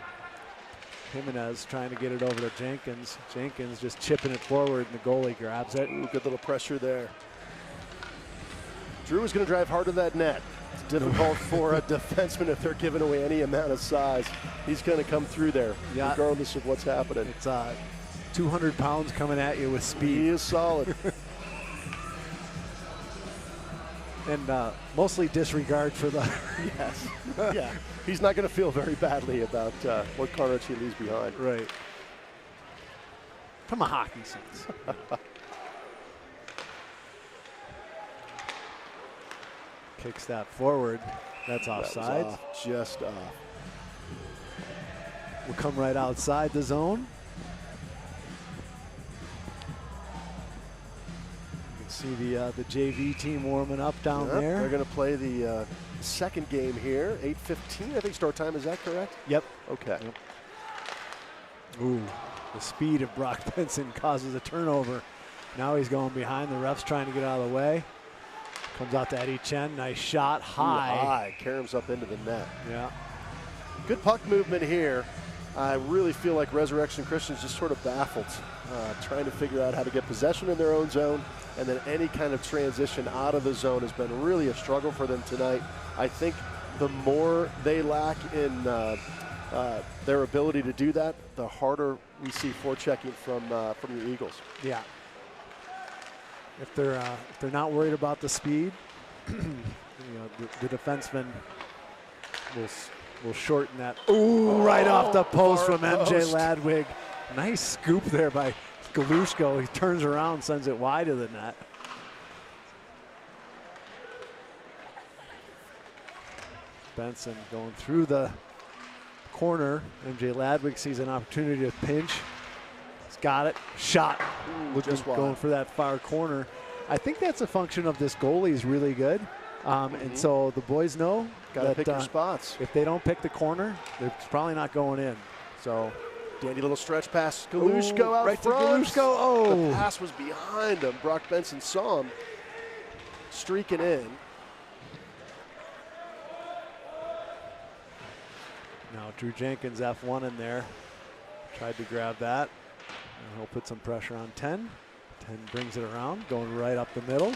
Jimenez trying to get it over to Jenkins. Jenkins just chipping it forward, and the goalie grabs it. Ooh, good little pressure there. Drew is going to drive hard to that net. It's difficult for a defenseman if they're giving away any amount of size. He's going to come through there, regardless of what's happening. It's 200 pounds coming at you with speed. He is solid. And mostly disregard for the... Yes. Yeah. He's not going to feel very badly about what carnage he leaves behind. Right. From a hockey sense. Kicks that forward. That's offside. Off, just off. will come right outside the zone. You can see the JV team warming up down there. They're going to play the second game here. 8:15, I think start time. Is that correct? Yep. Okay. Yep. Ooh, the speed of Brock Benson causes a turnover. Now he's going behind. The ref's trying to get out of the way. Comes out to Eddie Chen. Nice shot, high. Ooh, high. Caroms up into the net. Yeah. Good puck movement here. I really feel like Resurrection Christian's just sort of baffled, trying to figure out how to get possession in their own zone, and then any kind of transition out of the zone has been really a struggle for them tonight. I think the more they lack in their ability to do that, the harder we see forechecking from the Eagles. Yeah. If they're not worried about the speed, the defenseman will shorten that. Ooh, right off the post from MJ Ladwig. Nice scoop there by Galushko. He turns around, sends it wide of the net. Benson going through the corner. MJ Ladwig sees an opportunity to pinch. He's got it. Shot. Just going for that far corner. I think that's a function of this goalie is really good. And so the boys know got to pick your spots. If they don't pick the corner, they're probably not going in. So dandy little stretch pass. Galushko out right front. To Galushko. Oh. The pass was behind him. Brock Benson saw him streaking in. Now Drew Jenkins F1 in there. Tried to grab that. And he'll put some pressure on 10. 10 brings it around, going right up the middle.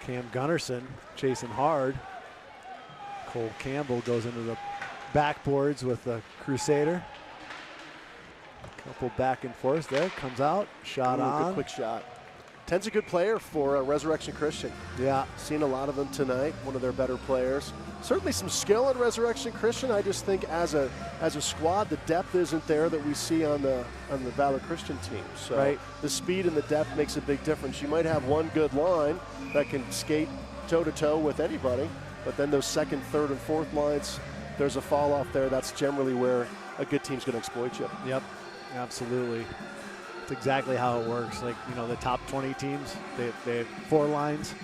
Cam Gunnarsson chasing hard. Cole Campbell goes into the backboards with the Crusader. Couple back and forth there. Comes out, shot on. Good quick shot. 10's a good player for Resurrection Christian. Yeah. Seen a lot of them tonight. One of their better players. Certainly some skill in Resurrection Christian. I just think as a squad, the depth isn't there that we see on the Valor Christian team. So the speed and the depth makes a big difference. You might have one good line that can skate toe-to-toe with anybody, but then those second, third, and fourth lines, there's a fall off there. That's generally where a good team's going to exploit you. Yep, absolutely. It's exactly how it works. Like, the top 20 teams, they have 4 lines,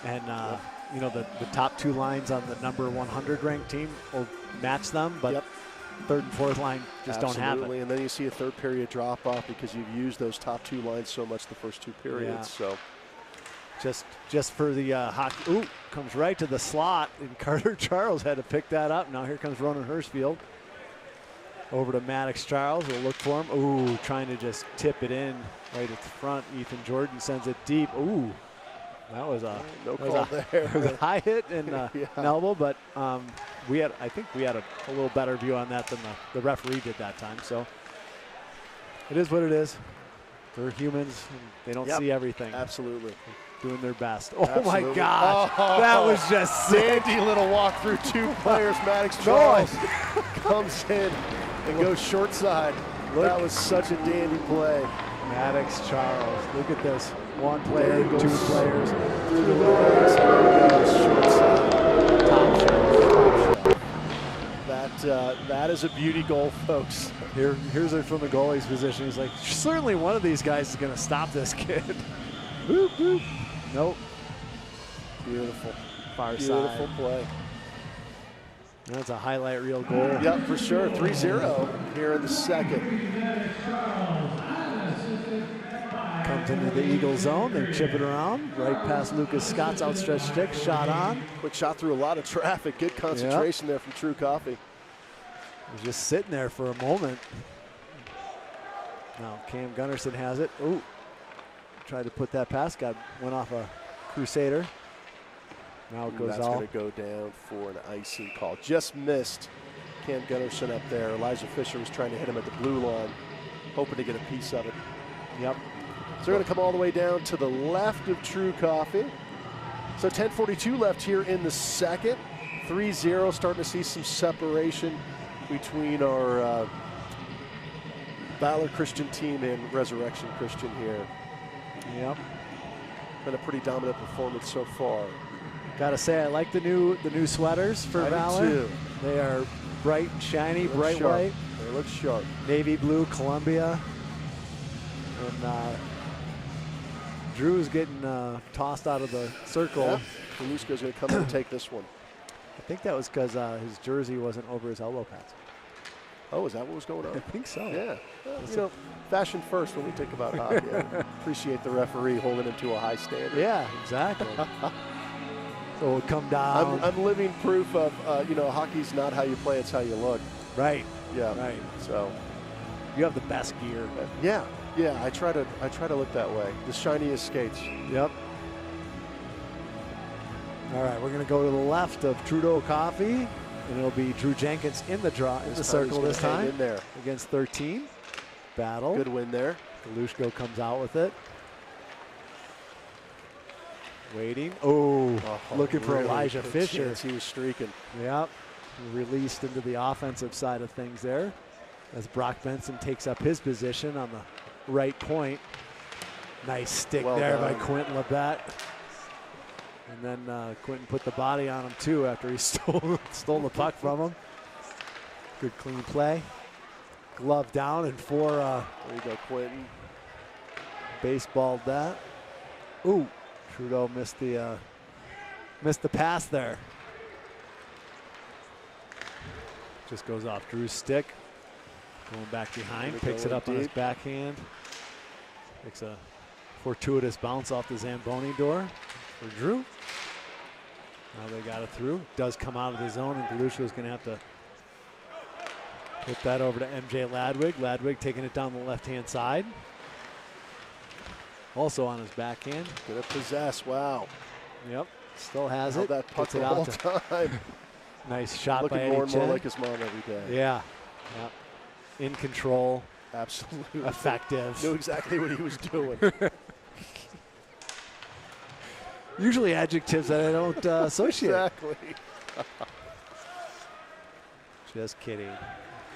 and the top 2 lines on the number 100 ranked team will match them, but third and fourth line just don't have it. And then you see a third period drop off because you've used those top 2 lines so much the first 2 periods. So just for the hockey. Ooh, comes right to the slot, and Carter Charles had to pick that up. Now here comes Ronan Hurstfield. Over to Maddox Charles, we'll look for him. Ooh, trying to just tip it in right at the front. Ethan Jordan sends it deep. Ooh, that was a high hit and an elbow, but I think we had a little better view on that than the referee did that time. So it is what it is. They're humans, and they don't see everything. Absolutely. Doing their best. Oh my God, that was just sick. Dandy little walk through 2 players. Maddox Charles comes in and goes short side. That was such a dandy play. Maddox Charles, look at this. 1 player, 2 players. Through the legs, short side. Top shelf. That is a beauty goal, folks. Here's it from the goalie's position. He's like, certainly one of these guys is going to stop this kid. Boop, boop. Nope. Beautiful. Far Beautiful side. play. That's a highlight reel goal. Yep, for sure. 3-0 here in the second. Comes into the Eagle zone. They chip it around. Right past Lucas Scott's outstretched stick. Shot on. Quick shot through a lot of traffic. Good concentration there from True Coffee. Was just sitting there for a moment. Now Cam Gunnarsson has it. Ooh. Tried to put that pass. Went off a Crusader. Now it goes that's going to go down for an icing call. Just missed Cam Gunnarsson up there. Elijah Fisher was trying to hit him at the blue line, hoping to get a piece of it. Yep. So they're going to come all the way down to the left of True Coffee. So 10:42 left here in the second. 3-0, starting to see some separation between our Valor Christian team and Resurrection Christian here. Yep. Been a pretty dominant performance so far. Gotta say, I like the new sweaters for Valor. Too. They are bright and shiny, bright white. It looks sharp. Navy blue, Columbia. And Drew's getting tossed out of the circle. Yeah. Galushko's going to come in and take this one. I think that was because his jersey wasn't over his elbow pads. Oh, is that what was going on? I think so. Yeah. Well, you know, fashion first when we think about hockey. I appreciate the referee holding him to a high standard. Yeah, exactly. So it'll come down. I'm living proof of, you know, hockey's not how you play, it's how you look. Right. Yeah. Right. So. You have the best gear. Yeah. Yeah. I try to look that way. The shiniest skates. Yep. All right, we're going to go to the left of Trudeau Coffee, and it'll be Drew Jenkins in the draw in the circle this time in there against 13. Battle. Good win there. Galushko comes out with it. Waiting. Oh, looking for really Elijah good Fisher. chance. He was streaking. Yep. Released into the offensive side of things there as Brock Benson takes up his position on the right point. Nice stick Well there done. by Quentin Labette. And then Quentin put the body on him too after he stole the puck from him. Good clean play. Glove down and for There you go, Quentin. baseballed that. Ooh, Trudeau missed the pass there. Just goes off Drew's stick. Going back behind, picks it up on his backhand. Takes a fortuitous bounce off the Zamboni door for Drew. Now they got it through. Does come out of the zone, and Galushko's going to have to put that over to MJ Ladwig. Ladwig taking it down the left-hand side. Also on his backhand. Gonna possess. Wow. Yep. Still has Held it. that puck Gets it the out whole to- time. Nice shot by Looking more Eddie and more Chen. like his mom every day. Yeah. Yep. In control. Absolutely. Effective. Knew exactly what he was doing. Usually adjectives that I don't associate. Exactly. Just kidding.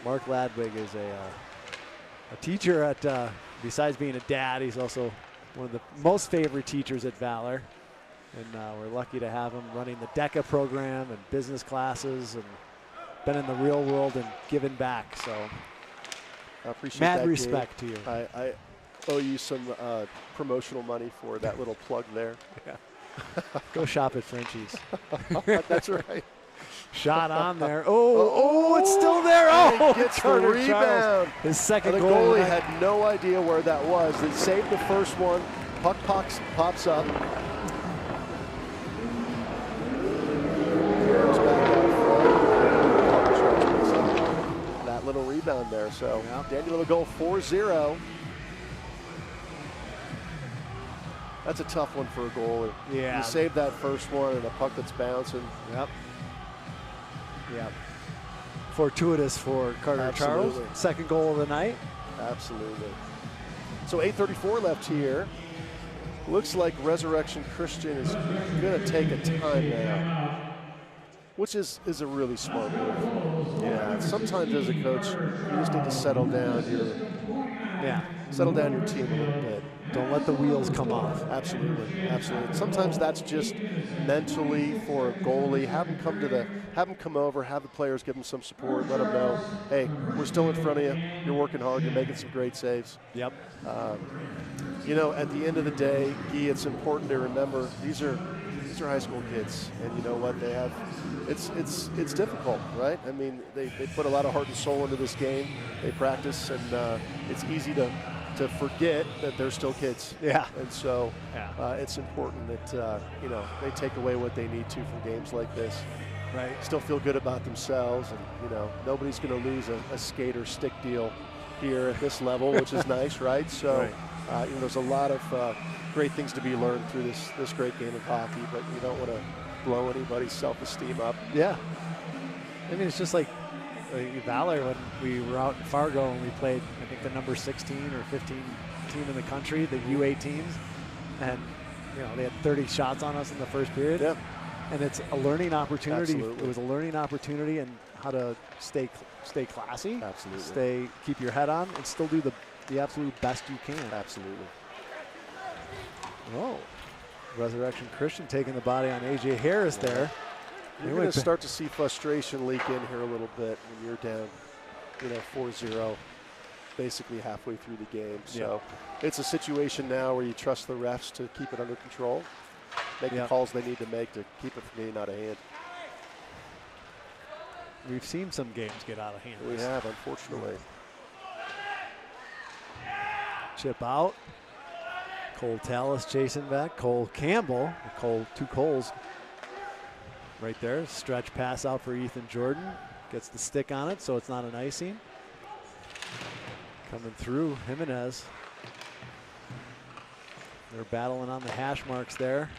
Mark Ladwig is a teacher at, besides being a dad, he's also one of the most favorite teachers at Valor. And we're lucky to have him running the DECA program and business classes and been in the real world and giving back. So I appreciate mad that, respect Gabe. to you. I owe you some promotional money for that little plug there. Go shop at Frenchie's. That's right. Shot on there. Oh, it's still there. Oh, He gets the Carter rebound. Charles, his second And the goal. goalie had no idea where that was. They saved the first one. Puck pops up. Goes back out front. That little rebound there. So Daniel with a goal, 4-0. That's a tough one for a goalie. Yeah. You save that first one and a puck that's bouncing. Yep. Yep. Fortuitous for Carter Absolutely. Charles. Second goal of the night. Absolutely. So 8:34 left here. Looks like Resurrection Christian is going to take a timeout, which is a really smart move. Yeah. Sometimes as a coach, you just need to settle down your team a little bit. Don't let the wheels come off. Absolutely, absolutely. Sometimes that's just mentally for a goalie. Have them come over, have the players give them some support, let them know, hey, we're still in front of you. You're working hard. You're making some great saves. Yep. You know, at the end of the day, Guy, it's important to remember these are high school kids, and you know what they have. It's difficult, right? I mean, they put a lot of heart and soul into this game. They practice, and it's easy to forget that they're still kids. Yeah. And so it's important that, you know, they take away what they need to from games like this. Right. Still feel good about themselves, and, you know, nobody's going to lose a skate or stick deal here at this level, which is nice, right? So, you know, there's a lot of great things to be learned through this great game of hockey, but you don't want to blow anybody's self-esteem up. Yeah. I mean, it's just like Valor when we were out in Fargo and we played, I think, the number 16 or 15 team in the country, the U18s, and you know they had 30 shots on us in the first period. Yeah. And it's a learning opportunity. Absolutely. It was a learning opportunity and how to stay classy. Absolutely. Keep your head on and still do the absolute best you can. Absolutely. Oh, Resurrection Christian taking the body on AJ Harris there. You're going to start to see frustration leak in here a little bit when you're down 4-0, basically halfway through the game. So it's a situation now where you trust the refs to keep it under control, make the calls they need to make to keep it from getting out of hand. We've seen some games get out of hand. We have, unfortunately. Chip out. Cole Tallis chasing back. Cole Campbell. Two Coles right there. Stretch pass out for Ethan Jordan. Gets the stick on it, so it's not an icing. Coming through, Jimenez. They're battling on the hash marks there.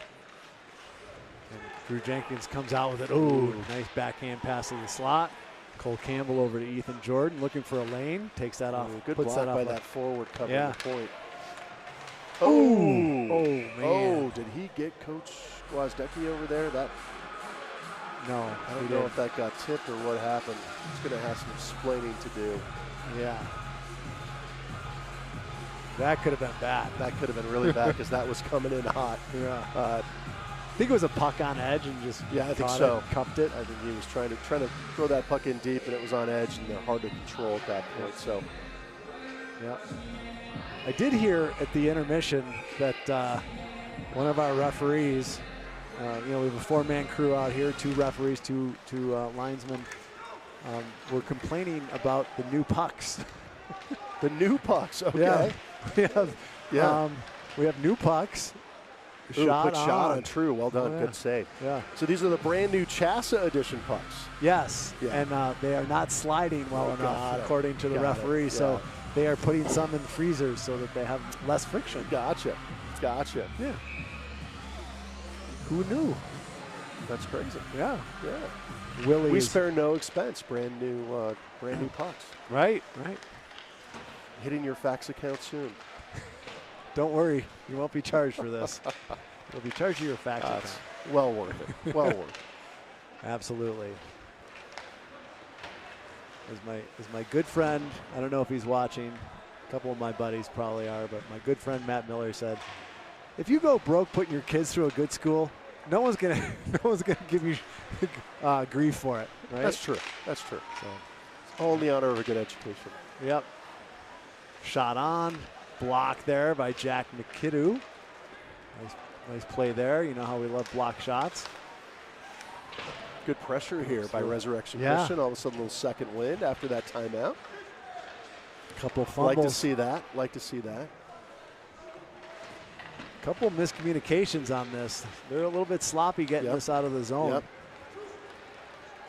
And Drew Jenkins comes out with it. Ooh, nice backhand pass to the slot. Cole Campbell over to Ethan Jordan, looking for a lane. Takes that off. Good puts block that by off that forward covering Yeah. the point. Oh, man. Oh, did he get Coach Wozdecki over there? No, I don't know if that got tipped or what happened. He's going to have some explaining to do. Yeah. That could have been bad. That could have been really bad because that was coming in hot. Yeah. I think it was a puck on edge and just I think so. Cupped it. I think he was trying to throw that puck in deep, and it was on edge, and they're hard to control at that point. So, yeah. I did hear at the intermission that one of our referees, we have a 4-man crew out here, 2 referees, two linesmen, were complaining about the new pucks. The new pucks, okay. Yeah. We have new pucks. Shot on. True. Well done. Oh, Good save. Yeah. So these are the brand new Chassa edition pucks. Yes. Yeah. And they are not sliding well enough, according to the referee. Yeah. So they are putting some in freezers so that they have less friction. Gotcha. Yeah. Who knew? That's crazy. Yeah. Yeah. Willie. We spare no expense. Brand new pucks. Right. Hitting your fax account soon. Don't worry, you won't be charged for this. You'll be charged to your fax account. Well worth it. Well worth it. Absolutely. As my good friend, I don't know if he's watching, a couple of my buddies probably are, but my good friend Matt Miller said, if you go broke putting your kids through a good school, no one's gonna give you grief for it, right? That's true. So it's all in the honor of a good education. Yep. Shot on. Block there by Jack McKidoo. Nice play there. You know how we love block shots. Good pressure here by Resurrection Christian. All of a sudden, a little second wind after that timeout. Couple fumbles. Like to see that. Couple miscommunications on this. They're a little bit sloppy getting this out of the zone. Yep.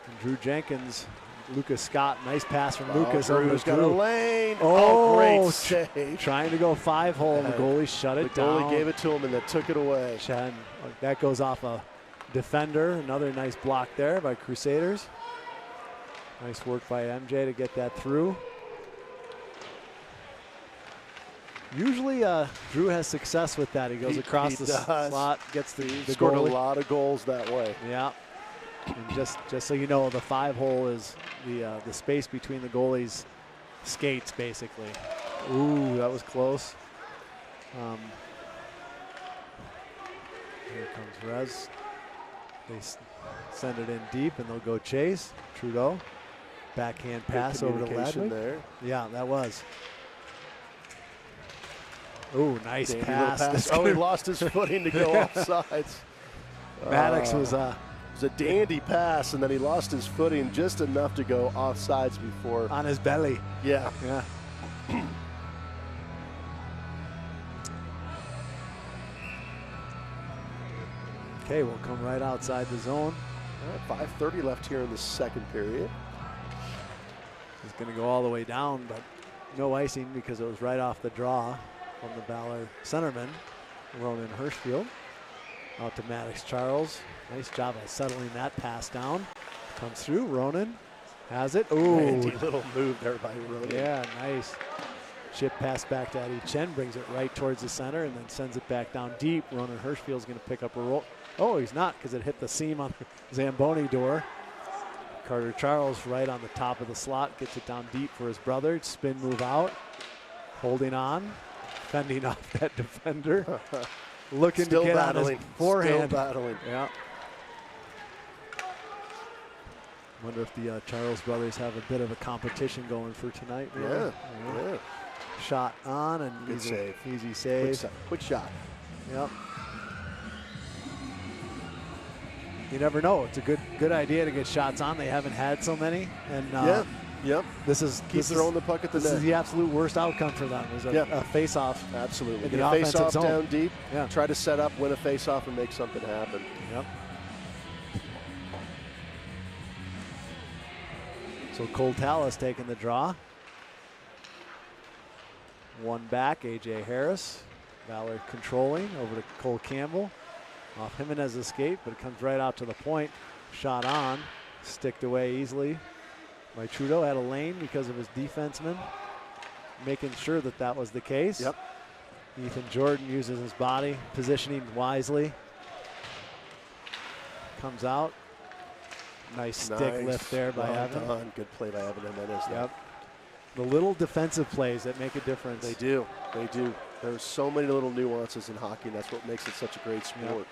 And Drew Jenkins, Lucas Scott, nice pass from Lucas. Drew's got a lane. Oh, great save. Trying to go 5-hole, and the goalie shut it down. The goalie gave it to him and then took it away. Chen, that goes off a defender. Another nice block there by Crusaders. Nice work by MJ to get that through. Usually Drew has success with that. He goes across the slot, gets the scored goalie. A lot of goals that way. Yeah. And just so you know, the 5-hole is the space between the goalies' skates, basically. Ooh, that was close. Here comes Rez. They send it in deep, and they'll go chase. Trudeau. Backhand pass over to Ladwig. There. Yeah, that was. Ooh, nice pass. Oh, he lost his footing to go offsides. Maddox was It was a dandy pass, and then he lost his footing just enough to go offsides before. on his belly. Yeah. Okay, we'll come right outside the zone. All right, 5:30 left here in the second period. He's going to go all the way down, but no icing because it was right off the draw from the Valor centerman, Ronan Hirschfield. Out to Maddox Charles. Nice job of settling that pass down. Comes through. Ronan has it. Ooh. Handy little move there by Ronan. Yeah, nice. Chip pass back to Eddie Chen, brings it right towards the center and then sends it back down deep. Ronan Hirschfield's going to pick up a roll. Oh, he's not because it hit the seam on the Zamboni door. Carter Charles right on the top of the slot, gets it down deep for his brother. Spin move out. Holding on. Fending off that defender. Looking Still to get battling. on his forehand. Still battling. Yeah. Wonder if the Charles brothers have a bit of a competition going for tonight. Maybe? Yeah. Shot on and Good save. Easy save. Quick shot. Yep. You never know. It's a good idea to get shots on. They haven't had so many. And Yep. This is throwing the puck at the net. This is the absolute worst outcome for them. Is a face-off. Absolutely. In Get the a offensive face-off zone. down deep. Yeah. Try to set up, win a face-off, and make something happen. Yep. So Cole Tallis taking the draw. One back, A.J. Harris. Valor controlling over to Cole Campbell. Off Jimenez escape, but it comes right out to the point. Shot on, sticked away easily by Trudeau. Had a lane because of his defenseman, making sure that was the case. Yep. Ethan Jordan uses his body, positioning wisely. Comes out. Nice stick lift there by Evan. Done. Good play by Evan Jimenez. Yep. The little defensive plays that make a difference. They do. They do. There's so many little nuances in hockey, and that's what makes it such a great sport. Yep.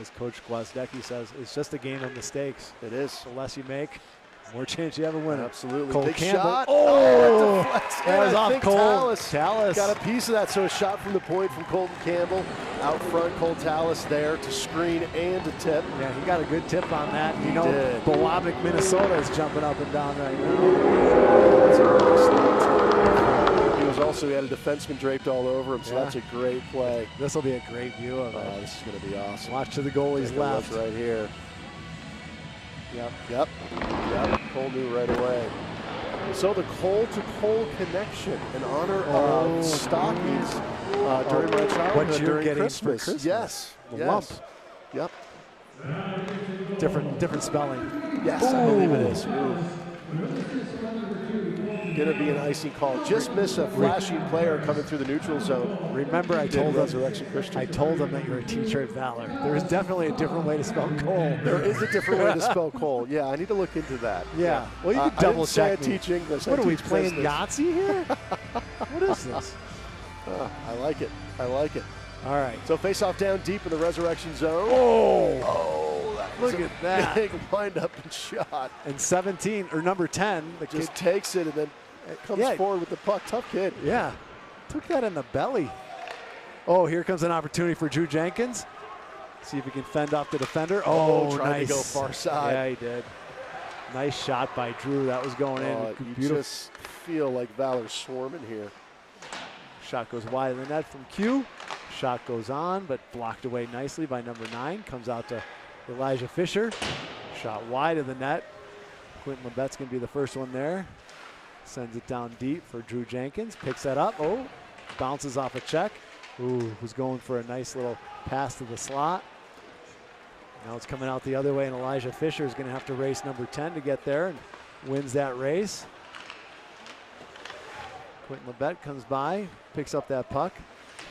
As Coach Gwiazdecki says, it's just a game of mistakes. It is. The less you make, the more chance you have of winning. Absolutely. Cole Big Campbell. shot. Oh, that was off Cole. Tallis got a piece of that. So a shot from the point from Colton Campbell. Out front, Cole Tallis there to screen and to tip. Yeah, he got a good tip on that. You know, did. Bowabic, Minnesota is jumping up and down right now. That's a nice little tip. He was also, he had a defenseman draped all over him, so that's a great play. This will be a great view of it. Oh, this is going to be awesome. Watch to the goalie's left. Right here. Yep. Cole knew right away. So the Cole-to-Cole connection in honor of stockings during my childhood, what you're during getting Christmas. for Christmas. Yes. The lump. Yep. Different spelling. Yes, I believe it is. Going to be an icing call. Just miss a flashing player coming through the neutral zone. Remember, I told them that you're a teacher at Valor. There is definitely a different way to spell Cole. There is a different way to spell Cole. Yeah, I need to look into that. Yeah. Well, you can double check. I teach English. What are we playing Yahtzee here? What is this? I like it. I like it. All right. So face-off down deep in the resurrection zone. Look at that. Big wind-up and shot. And 17, or number 10, the just kid takes it and then comes forward with the puck. Tough kid. Yeah. Took that in the belly. Oh, here comes an opportunity for Drew Jenkins. See if he can fend off the defender. Oh, trying nice. to go far side. Yeah, he did. Nice shot by Drew. That was going in. You just feel like Valor's swarming here. Shot goes wide of the net from Q. Shot goes on, but blocked away nicely by number 9. Comes out to Elijah Fisher. Shot wide of the net. Quentin Lebet's going to be the first one there. Sends it down deep for Drew Jenkins. Picks that up. Oh, bounces off a check. Ooh, was going for a nice little pass to the slot. Now it's coming out the other way, and Elijah Fisher is going to have to race number 10 to get there and wins that race. Quentin Lebet comes by, picks up that puck.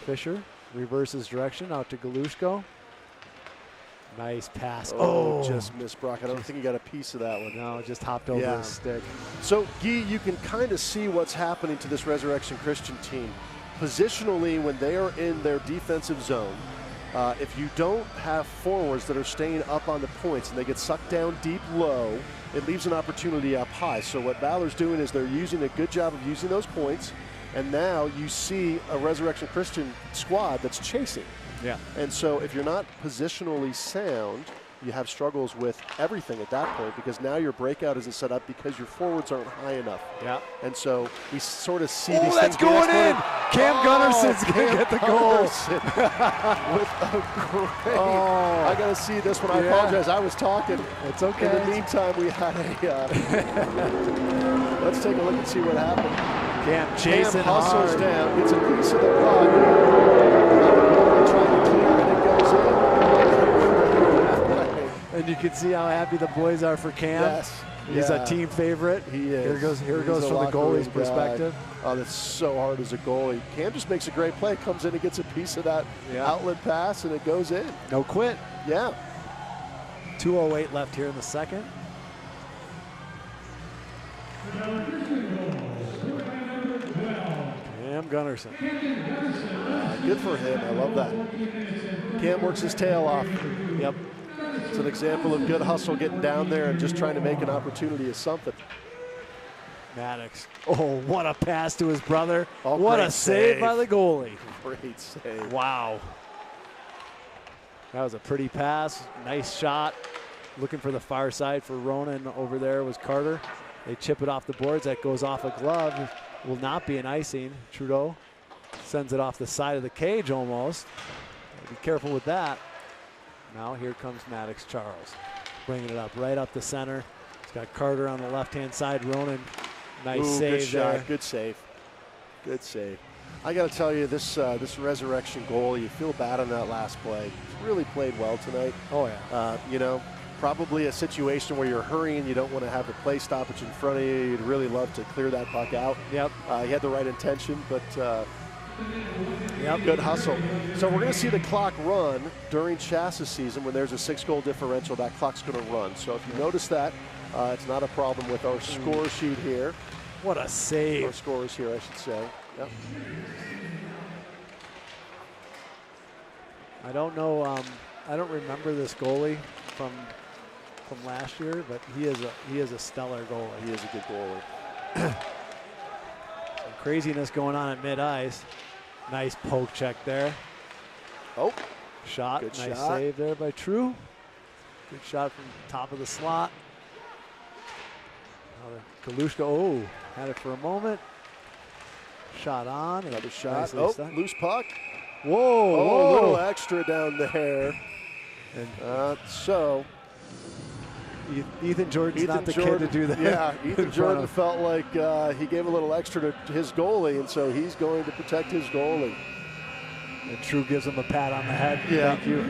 Fisher reverses direction out to Galushko. Nice pass. Oh, just missed Brock. I don't think he got a piece of that one. No, just hopped over his stick. So, Guy, you can kind of see what's happening to this Resurrection Christian team. Positionally, when they are in their defensive zone, if you don't have forwards that are staying up on the points and they get sucked down deep low, it leaves an opportunity up high. So what Valor's doing is they're using a good job of using those points, and now you see a Resurrection Christian squad that's chasing. Yeah. And so if you're not positionally sound, you have struggles with everything at that point, because now your breakout isn't set up because your forwards aren't high enough. Yeah. And so we sort of see these things. That's going in. Cam Gunnarson's going to get the goal. With a great. I got to see this one. I apologize. I was talking. It's okay. In the meantime, we had a. Let's take a look and see what happened. Cam chasing hustles hard. down, gets a piece of the puck. Trying to clear it, it goes in. And you can see how happy the boys are for Cam. Yes. He's a team favorite. He is. Here goes from the goalie's perspective. Oh, that's so hard as a goalie. Cam just makes a great play. Comes in and gets a piece of that outlet pass, and it goes in. No quit. Yeah. 2:08 left here in the second. Cam Gunnarsson. Good for him. I love that. Cam works his tail off. Yep. It's an example of good hustle, getting down there and just trying to make an opportunity of something. Maddox. Oh, what a pass to his brother. Oh, what a great save by the goalie. Great save. Wow. That was a pretty pass. Nice shot. Looking for the far side for Ronan over there was Carter. They chip it off the boards. That goes off a glove. Will not be an icing. Trudeau sends it off the side of the cage almost. Be careful with that. Now here comes Maddox Charles. Bringing it up right up the center. He's got Carter on the left-hand side. Ronan, nice save good shot. there. Good save. Good save. I got to tell you, this Resurrection goal, you feel bad on that last play. He's really played well tonight. Oh, yeah. You know, probably a situation where you're hurrying, you don't want to have the play stoppage in front of you. You'd really love to clear that puck out. Yep. He had the right intention, but yep. Good hustle. So we're going to see the clock run during chassis season. When there's a 6-goal differential, that clock's going to run. So if you notice that, it's not a problem with our score sheet here. What a save. Our scores here, I should say. Yep. I don't know. I don't remember this goalie from last year, but he is a stellar goalie. He is a good goalie. Some craziness going on at mid-ice. Nice poke check there. Oh, shot. Good Nice shot. save there by True. Good shot from the top of the slot. Kalushka, oh, had it for a moment. Shot on. Another shot. Nicely Oh, stuck. loose puck. Whoa, Oh, whoa. a little extra down there. And So Ethan Jordan's not the kid to do that. Yeah, in Ethan front Jordan of- felt like he gave a little extra to his goalie, and so he's going to protect his goalie. And True gives him a pat on the head. Yeah. Thank you.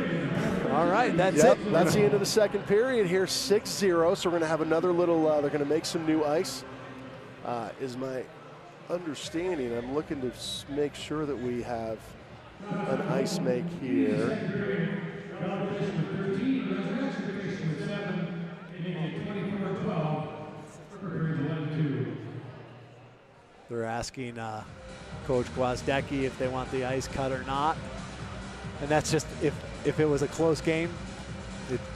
All right, that's Yep, it. that's the end of the second period here, 6-0. So we're going to have another little, they're going to make some new ice, is my understanding. I'm looking to make sure that we have an ice make here. They're asking Coach Gwozdecki if they want the ice cut or not. And that's just if it was a close game,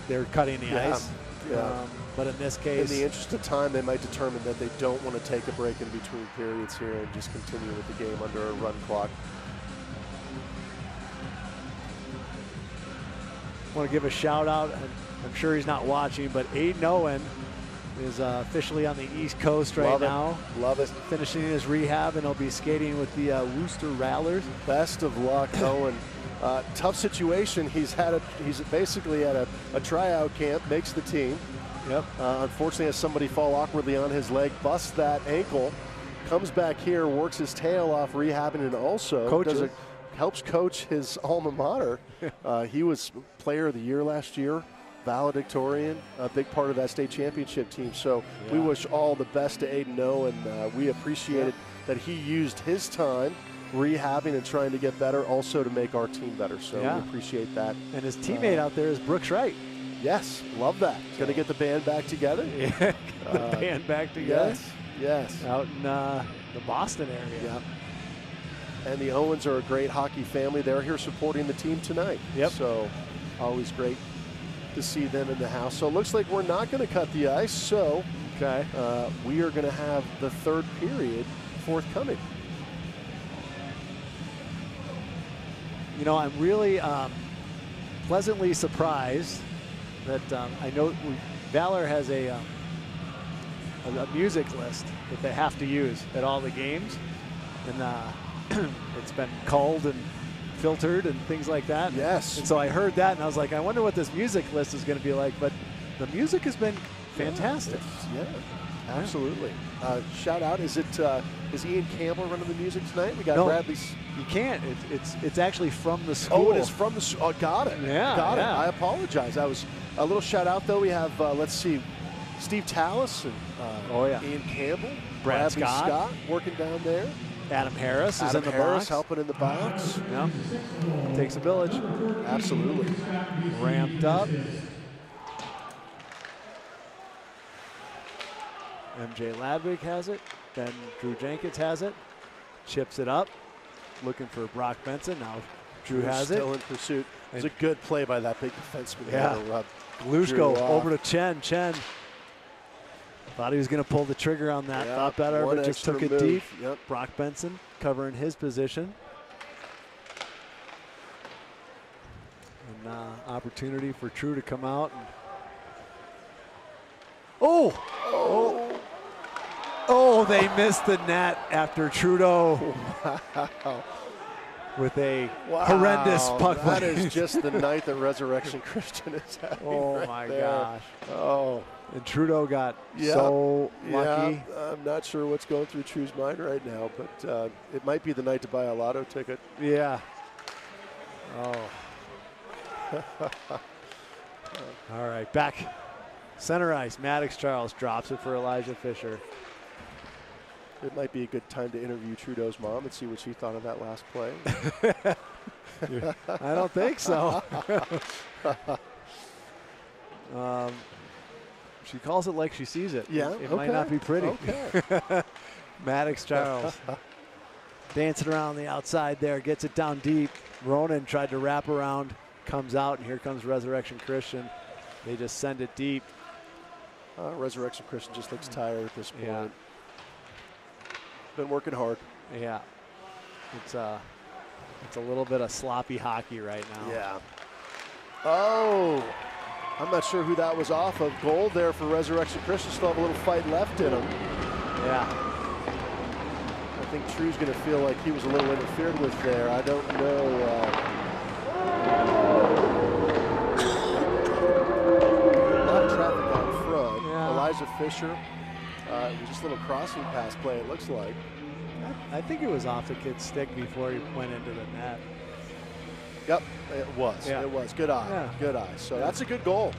they're cutting the ice. Yeah. But in this In case, the interest of time, they might determine that they don't want to take a break in between periods here and just continue with the game under a run clock. I want to give a shout out. I'm sure he's not watching, but Aiden Owen is officially on the East Coast right now. Love it. Finishing his rehab, and he'll be skating with the Worcester Rattlers. Best of luck, Owen. Tough situation. He's basically at a tryout camp, makes the team. Yep. Unfortunately, has somebody fall awkwardly on his leg, busts that ankle, comes back here, works his tail off rehabbing, and also helps coach his alma mater. He was player of the year last year, valedictorian, a big part of that state championship team. So we wish all the best to Aiden Owen. We appreciated that he used his time rehabbing and trying to get better, also to make our team better. So we appreciate that. And his teammate out there is Brooks Wright. Yes, love that. Going to get the band back together. Yeah, the band back together. Yes. Out in the Boston area. Yeah. And the Owens are a great hockey family. They're here supporting the team tonight. Yep. So always great to see them in the house. So it looks like we're not going to cut the ice. So we are going to have the third period forthcoming. You know, I'm really pleasantly surprised that I know Valor has a music list that they have to use at all the games, and it's been culled and filtered and things like that. Yes. And so I heard that, and I was like, I wonder what this music list is going to be like. But the music has been fantastic. Yeah, absolutely. Shout out. Is Ian Campbell running the music tonight? We got Bradley's. You can't. It's actually from the school. Oh, it is from the. Oh, got it. Yeah, got it. yeah. I apologize. I was a little shout out though. We have let's see, Steve Tallis and Ian Campbell, Bradley Scott working down there. Adam Harris is in the Harris box. helping in the box. Yeah, takes a village. Absolutely. Ramped up. MJ Ladwig has it. Then Drew Jenkins has it. Chips it up. Looking for Brock Benson. Now Drew has it. Still in pursuit. It was a good play by that big defenseman. Yeah. Glushko over to Chen. Chen thought he was going to pull the trigger on that. Yep, Thought better, one but just extra took it move. deep. Yep. Brock Benson covering his position. And opportunity for True to come out. And oh, they missed the net after Trudeau with a horrendous puck That play. is just the night that Resurrection Christian is having. Oh right my there. gosh. Oh. And Trudeau got Yeah. so lucky. Yeah, I'm not sure what's going through True's mind right now, but it might be the night to buy a lotto ticket. Yeah. Oh. All right, back. Center ice, Maddox Charles drops it for Elijah Fisher. It might be a good time to interview Trudeau's mom and see what she thought of that last play. I don't think so. She calls it like she sees it. Yeah, It might not be pretty. Okay. Maddox Charles dancing around the outside there, gets it down deep. Ronan tried to wrap around, comes out, and here comes Resurrection Christian. They just send it deep. Resurrection Christian just looks tired at this point. Yeah. Been working hard. Yeah. It's a little bit of sloppy hockey right now. Yeah. Oh, I'm not sure who that was off of. Goal there for Resurrection Christian. Still have a little fight left in him. Yeah. I think True's going to feel like he was a little interfered with there. I don't know. A lot of traffic out front. Yeah. Elijah Fisher. It was just a little crossing pass play, it looks like. I think it was off the kid's stick before he went into the net. Yep, it was. Yeah. It was. Good eye. Yeah. Good eye. So that's a good goal.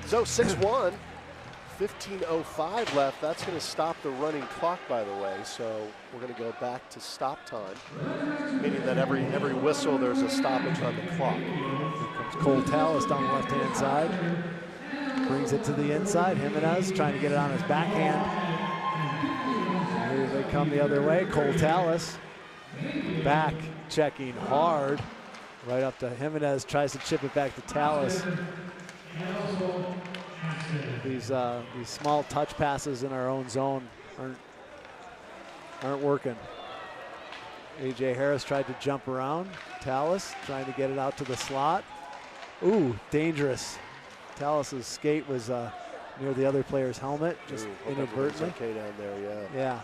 So 6-1, 15:05 left. That's going to stop the running clock, by the way. So we're going to go back to stop time, meaning that every whistle there's a stoppage on the clock. Here comes Cole Tallis down the left-hand side. Brings it to the inside. Jimenez trying to get it on his backhand. Here they come the other way. Cole Tallis back, checking hard. Right up to Jimenez, tries to chip it back to Tallis. These small touch passes in our own zone aren't working. A.J. Harris tried to jump around. Tallis trying to get it out to the slot. Ooh, dangerous. Tallis's skate was near the other player's helmet, just inadvertently. Okay down there, yeah. Yeah,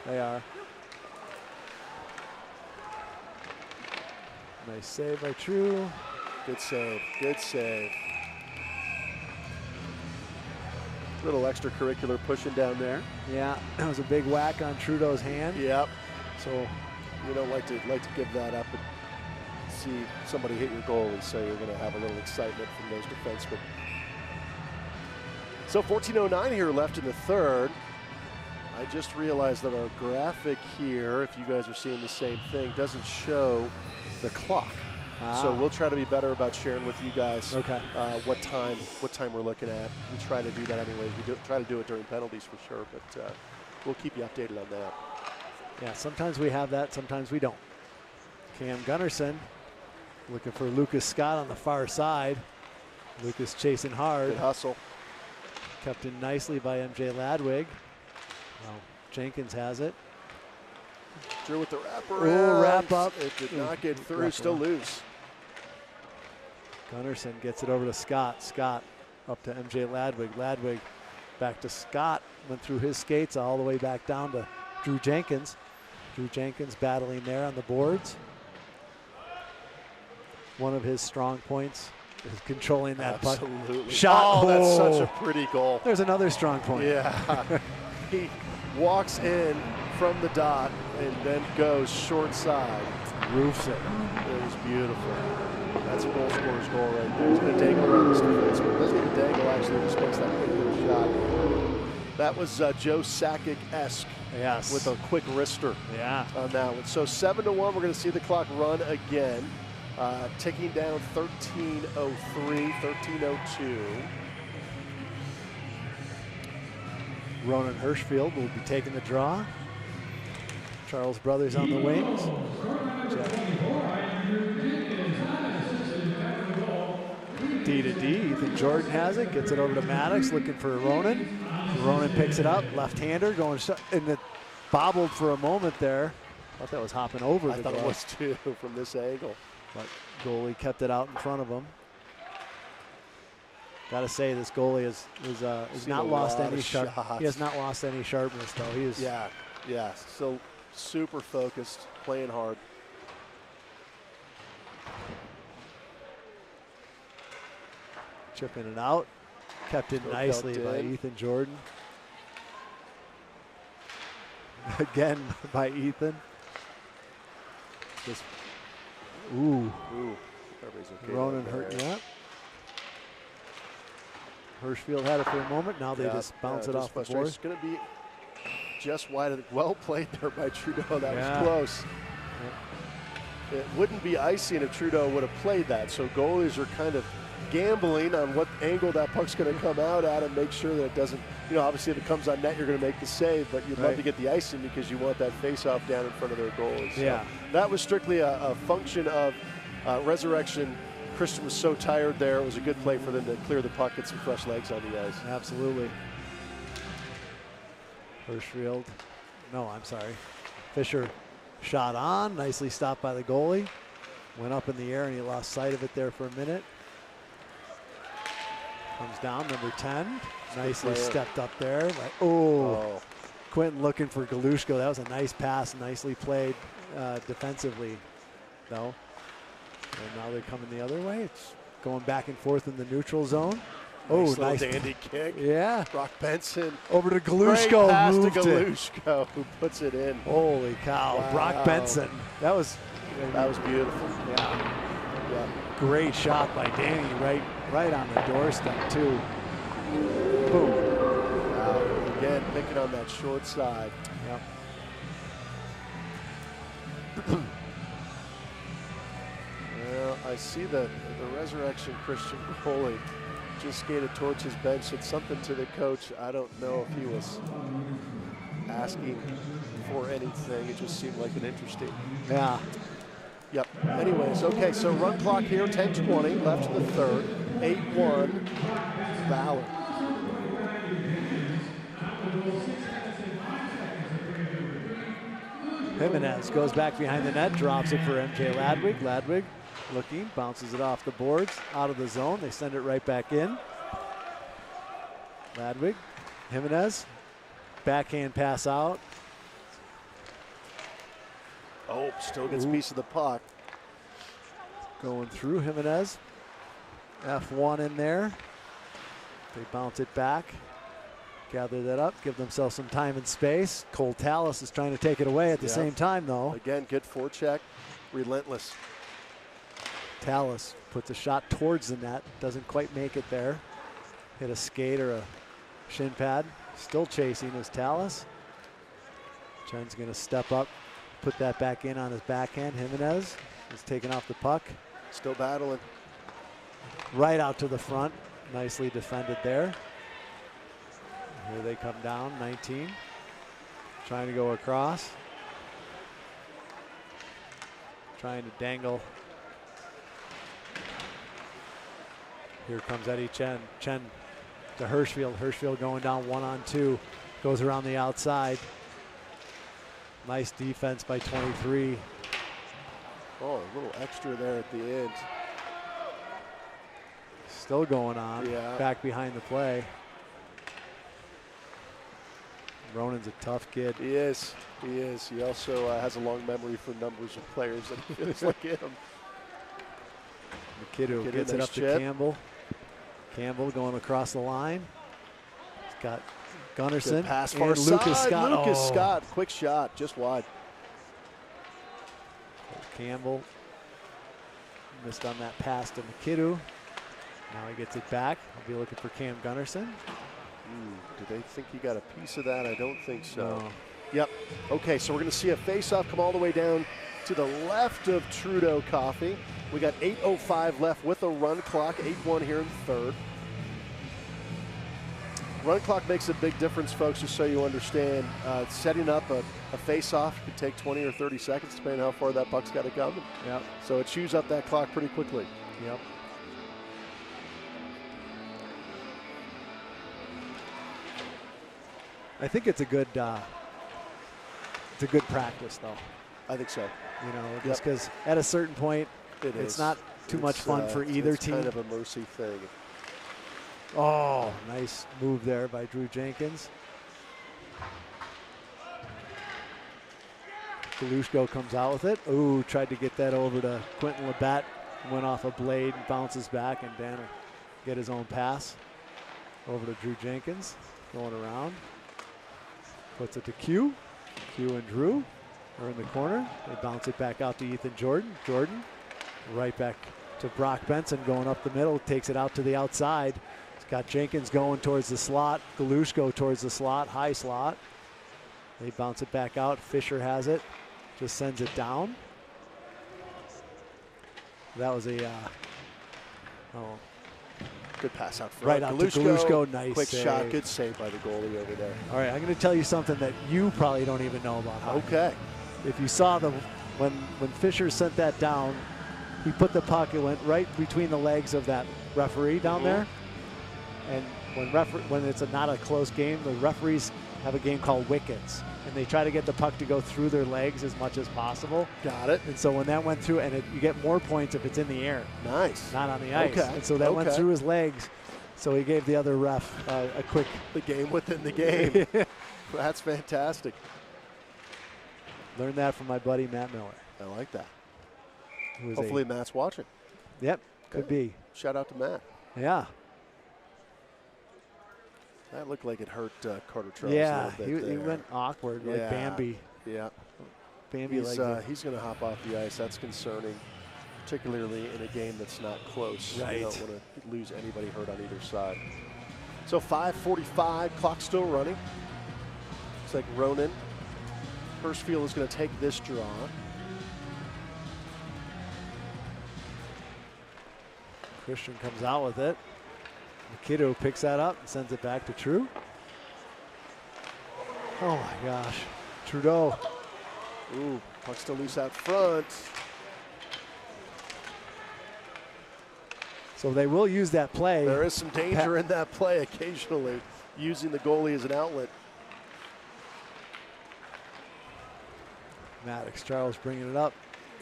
they are. Nice save by True. Good save. Good save. Little extracurricular pushing down there. Yeah, that was a big whack on Trudeau's hand. Yep. So You don't like to give that up and see somebody hit your goal and say you're going to have a little excitement from those defensemen. So 14:09 here left in the third. I just realized that our graphic here, if you guys are seeing the same thing, doesn't show the clock. So we'll try to be better about sharing with you guys what time we're looking at. We try to do that anyways. We try to do it during penalties for sure, but we'll keep you updated on that. yeah, sometimes we have that, sometimes we don't. Cam Gunnarsson looking for Lucas Scott on the far side. Lucas chasing hard. Good hustle. Kept in nicely by MJ Ladwig. Well, Jenkins has it. Drew with the wrapper. Ooh, wrap up. It did not get through. Wrap Still around. loose. Gunnarsson gets it over to Scott. Scott up to MJ Ladwig. Ladwig back to Scott. Went through his skates all the way back down to Drew Jenkins. Drew Jenkins battling there on the boards. One of his strong points is controlling that puck. Absolutely. Shot. Oh, that's Oh. such a pretty goal. There's another strong point. Yeah. He walks in from the dot and then goes short side. Roofs it. It was beautiful. That's a goal scorer's goal right there. He's going to dangle around this defenseman. Doesn't even dangle, actually. Just makes that quick little shot. That was Joe Sakic-esque Yes. with a quick wrister yeah. on that one. So 7-1, we're going to see the clock run again. Ticking down 13:03, 13:02. Ronan Hirschfield will be taking the draw. Charles Brothers on the wings. D to D. Ethan Jordan has it, gets it over to Maddox, looking for Ronan. Ronan picks it up, left-hander, going and it bobbled for a moment there. Thought that was hopping over. I thought it was too from this angle. But goalie kept it out in front of him. Got to say, this goalie has not lost any sharpness. He has not lost any sharpness, though. He is. Yeah. So super focused, playing hard. Chipping it out, kept it nicely by Ethan Jordan. Again by Ethan. Just ooh. Everybody's okay. Ronan hurt. Yeah. Hirschfield had it for a moment. Now they just bounce it off the board. It's going to be just wide. Well played there by Trudeau. That was close. Yeah. It wouldn't be icing if Trudeau would have played that. So goalies are kind of gambling on what angle that puck's going to come out at and make sure that it doesn't, obviously if it comes on net, you're going to make the save, but you'd love to get the icing because you want that face-off down in front of their goalies. Yeah. So that was strictly a function of Resurrection. Christian was so tired there. It was a good play for them to clear the puck, get some fresh legs on the ice. Absolutely. Hirschfield. No, I'm sorry. Fisher shot on, nicely stopped by the goalie. Went up in the air and he lost sight of it there for a minute. Comes down, number 10. Nicely stepped up there. Quentin looking for Galushko. That was a nice pass, nicely played defensively, though. And now they're coming the other way. It's going back and forth in the neutral zone. Nice dandy kick. Yeah. Brock Benson. Over to Galushko. Great pass to Galushko, who puts it in. Holy cow. Wow. Brock Benson. That was beautiful. Yeah. Great shot by Danny, right on the doorstep too. Boom. Wow. Again, picking on that short side. Yep. Well, I see the Resurrection Christian goalie just skated towards his bench, said something to the coach. I don't know if he was asking for anything. It just seemed like an interesting. Yeah. Yep. Anyways, okay, so run clock here, 10:20 left in the third. 8-1, Valor. Jimenez goes back behind the net, drops it for MJ Ladwig. Ladwig looking, bounces it off the boards, out of the zone. They send it right back in. Ladwig, Jimenez, backhand pass out. Still gets a piece of the puck. Going through Jimenez. F1 in there. They bounce it back. Gather that up, give themselves some time and space. Cole Tallis is trying to take it away at the same time, though. Again, good forecheck, relentless. Tallis puts a shot towards the net, doesn't quite make it there. Hit a skate or a shin pad. Still chasing is Tallis. Chen's going to step up, put that back in on his backhand. Jimenez is taking off the puck. Still battling. Right out to the front. Nicely defended there. Here they come down, 19. Trying to go across. Trying to dangle. Here comes Eddie Chen. Chen to Hirschfield. Hirschfield going down 1-on-2. Goes around the outside. Nice defense by 23. A little extra there at the end. Still going on. Back behind the play. Ronan's a tough kid. He is. He also has a long memory for numbers of players that feels like him. McKiddo gets it up to Campbell. Campbell going across the line. He's got Gunnarsson. Good pass far side. Lucas Scott. Lucas Scott, quick shot, just wide. Campbell missed on that pass to McKiddo. Now he gets it back. He'll be looking for Cam Gunnarsson. Do they think he got a piece of that? I don't think so. No. Yep. Okay, so we're going to see a face-off come all the way down to the left of Trudeau Coffee. We got 8:05 left with a run clock, 8-1 here in the third. Run clock makes a big difference, folks, just so you understand. Setting up a face-off could take 20 or 30 seconds, depending on how far that puck's got to come. Yep. So it chews up that clock pretty quickly. Yep. I think it's a good practice, though. I think so. You know, just because at a certain point, it's not too much fun for either team. It's kind of a mercy thing. Oh, nice move there by Drew Jenkins. Galushko comes out with it. Ooh, tried to get that over to Quentin Labette. Went off a blade and bounces back, and Dan will get his own pass over to Drew Jenkins. Going around. Puts it to Q. Q and Drew are in the corner. They bounce it back out to Ethan Jordan. Jordan right back to Brock Benson going up the middle. Takes it out to the outside. He's got Jenkins going towards the slot. Galushko towards the slot, high slot. They bounce it back out. Fisher has it. Just sends it down. That was a good pass out front. Right out to Galushko. Nice quick save. shot. Good save by the goalie over there. All right, I'm going to tell you something that you probably don't even know about hockey. Okay. If you saw when Fisher sent that down, he put the puck, it went right between the legs of that referee down there. And when it's not a close game, the referees have a game called wickets, and they try to get the puck to go through their legs as much as possible. Got it. And so when that went through, and you get more points if it's in the air. Nice. Not on the ice. Okay. And so that went through his legs. So he gave the other ref a quick. The game within the game. That's fantastic. Learned that from my buddy Matt Miller. I like that. Hopefully Matt's watching. Yep, could be. Shout out to Matt. Yeah. That looked like it hurt Carter Charles Yeah, a little bit he went awkward, yeah. like Bambi. Yeah. Bambi he's like going to hop off the ice. That's concerning, particularly in a game that's not close. Right. You don't want to lose anybody hurt on either side. So 5:45, clock still running. Looks like Ronan Hirschfield is going to take this draw. Christian comes out with it. Nikito picks that up and sends it back to True. Oh my gosh. Trudeau. Ooh, puck still loose out front. So they will use that play. There is some danger in that play occasionally, using the goalie as an outlet. Maddox Charles bringing it up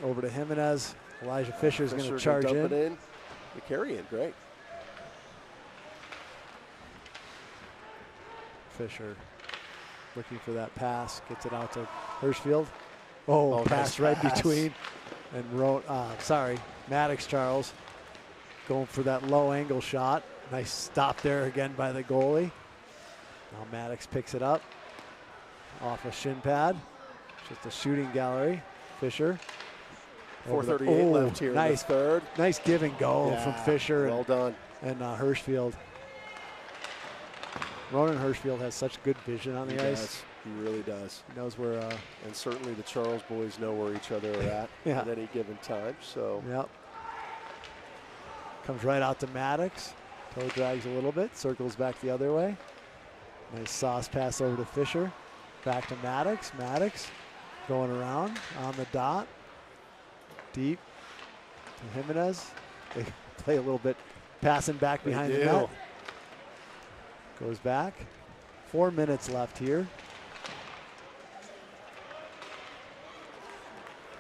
over to Jimenez. Elijah Fisher is going to charge dump in. It in. The carry in, great. Fisher looking for that pass, gets it out to Hirschfield. Oh, pass nice right pass. between. And Maddox Charles going for that low angle shot. Nice stop there again by the goalie. Now Maddox picks it up off a shin pad. Just a shooting gallery. Fisher. 4:38 left here. Nice in the third. Nice give and go from Fisher. Well done. And Hirschfield. Ronan Hirschfield has such good vision on the ice. He really does. He knows where. And certainly the Charles boys know where each other are at at any given time. So. Yep. Comes right out to Maddox. Toe drags a little bit. Circles back the other way. Nice sauce pass over to Fisher. Back to Maddox. Maddox going around on the dot. Deep to Jimenez. They play a little bit passing back behind the net. Goes back. 4 minutes left here.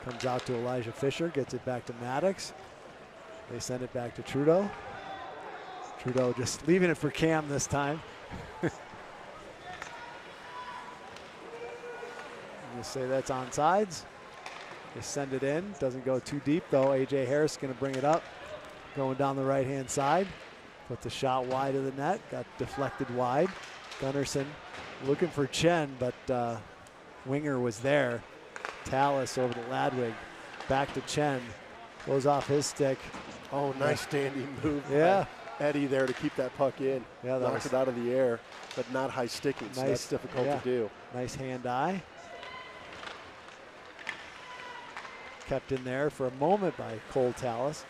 Comes out to Elijah Fisher. Gets it back to Maddox. They send it back to Trudeau. Trudeau just leaving it for Cam this time. Just say that's onside. Just send it in. Doesn't go too deep though. A.J. Harris going to bring it up. Going down the right-hand side. Put the shot wide of the net. Got deflected wide. Gunnarsson looking for Chen, but Winger was there. Tallis over to Ladwig. Back to Chen. Goes off his stick. Oh, nice standing move. Yeah. Eddie there to keep that puck in. Yeah, knocks it out of the air, but not high sticking, so that's difficult to do. Nice hand-eye. Kept in there for a moment by Cole Tallis.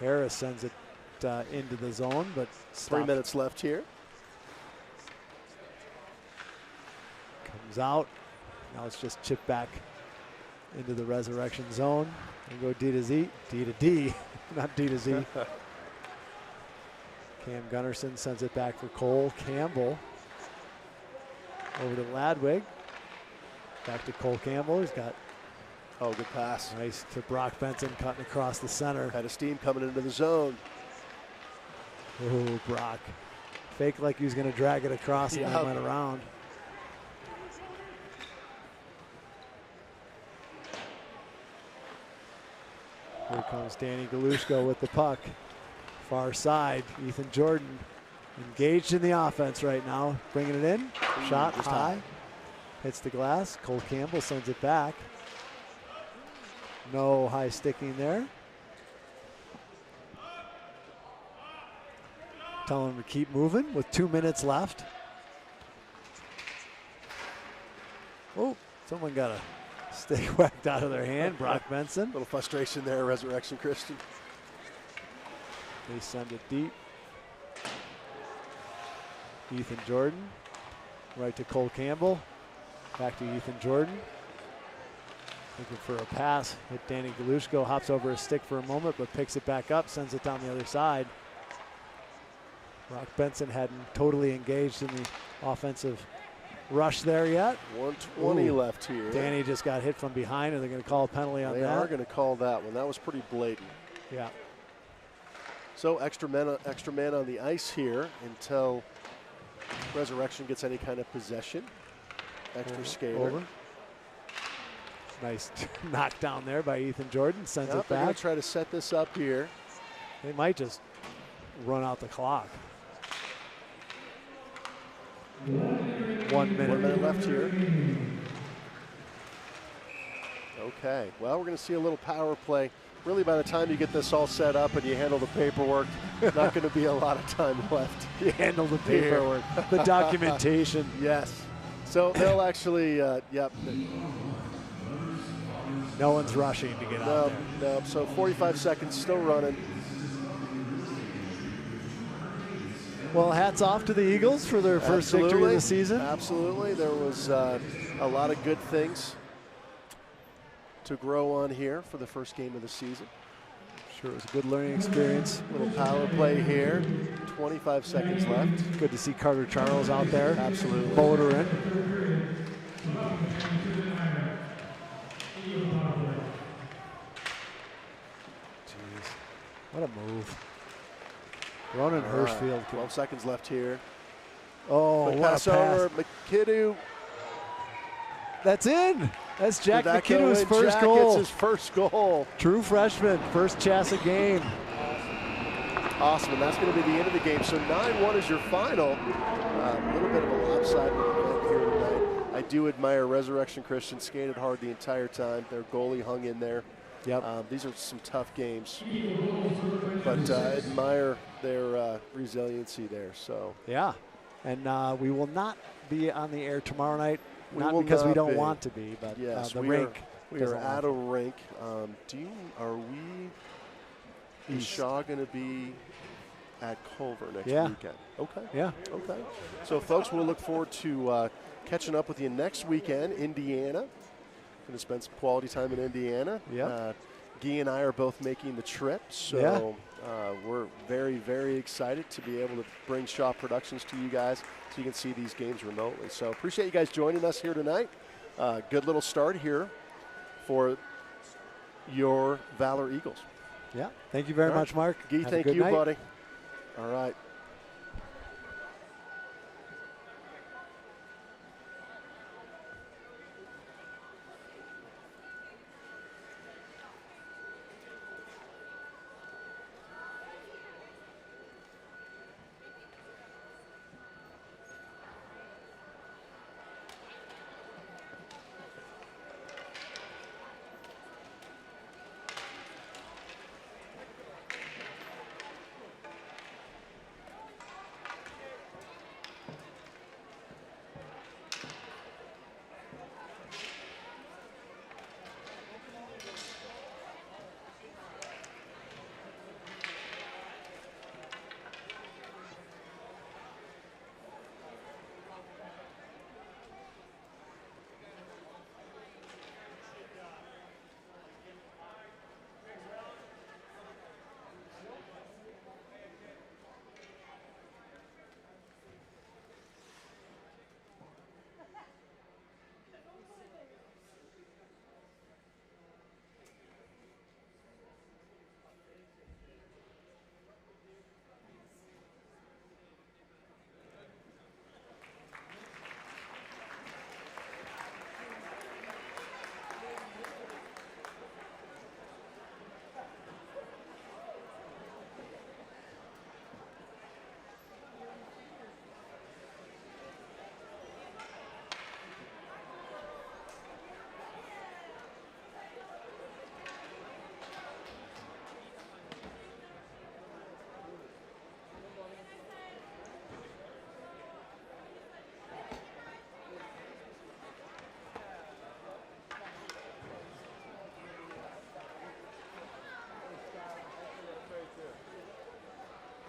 Harris sends it into the zone, but 3 minutes left here. Comes out. Now it's just chip back into the resurrection zone and go D to Z, D to D, not D to Z. Cam Gunnarsson sends it back for Cole Campbell. Over to Ladwig. Back to Cole Campbell. He's got Oh, good pass. nice to Brock Benson cutting across the center. Had a steam coming into the zone. Oh, Brock. Fake like he was going to drag it across and then went around. Here comes Danny Galushko with the puck. Far side, Ethan Jordan engaged in the offense right now. Bringing it in, shot high. Hits the glass, Cole Campbell sends it back. No high sticking there. Tell him to keep moving with 2 minutes left. Oh, someone got a stick whacked out of their hand, Brock Benson. A little frustration there, Resurrection Christian. They send it deep. Ethan Jordan, right to Cole Campbell. Back to Ethan Jordan. Looking for a pass. Hit Danny Galushko, hops over his stick for a moment, but picks it back up, sends it down the other side. Brock Benson hadn't totally engaged in the offensive rush there yet. 1:20 left here. Danny just got hit from behind, and they're going to call a penalty on that. They are going to call that one. That was pretty blatant. Yeah. So extra man on the ice here until Resurrection gets any kind of possession. Extra skater. Over. Nice knockdown there by Ethan Jordan. Sends it They're going back. to try to set this up here. They might just run out the clock. 1 minute. 1 minute left here. Okay, well, we're going to see a little power play. Really, by the time you get this all set up and you handle the paperwork, not going to be a lot of time left. You handle the paperwork, the documentation. Yes. So they'll actually, yep. No one's rushing to get out there. No, so 45 seconds still running. Well, hats off to the Eagles for their first victory of the season. Absolutely. There was a lot of good things to grow on here for the first game of the season. Sure, it was a good learning experience. Little power play here. 25 seconds left. Good to see Carter Charles out there. Absolutely. Motoring. Jeez, what a move. Ronan Hirschfield. 12 seconds left here. Oh, Quick what pass a pass. over. McKidoo. That's in. That's Jack Did that go McKinnon's in? first Jack goal. gets his first goal. True freshman, first Chassa game. Awesome, and that's going to be the end of the game. So 9-1 is your final. A little bit of a lopsided event here tonight. I do admire Resurrection Christian. Skated hard the entire time. Their goalie hung in there. Yep. These are some tough games, but admire their resiliency there. So Yeah, and we will not be on the air tomorrow night. We Not will because we not don't be. want to be, but yes, the we rink. are doesn't at want a to. rink. Are we? Is Shaw going to be at Culver next weekend? Okay. Yeah. Okay. So, folks, we'll look forward to catching up with you next weekend. Indiana. Going to spend some quality time in Indiana. Yep. Guy and I are both making the trip, so we're very, very excited to be able to bring Shaw Productions to you guys so you can see these games remotely. So appreciate you guys joining us here tonight. Good little start here for your Valor Eagles. Yeah. Thank you very much, Mark. Guy, Have a thank good you, night. buddy. All right.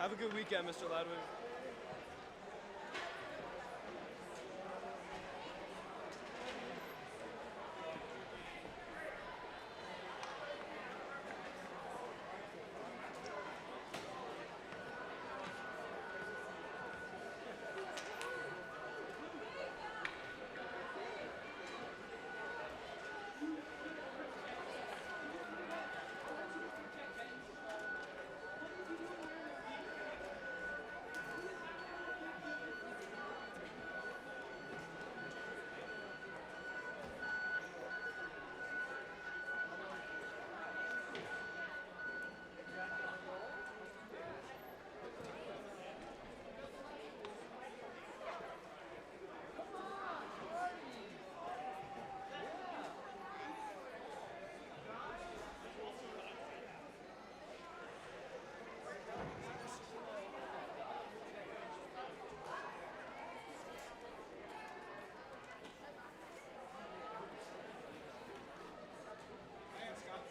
Have a good weekend, Mr. Ludwig.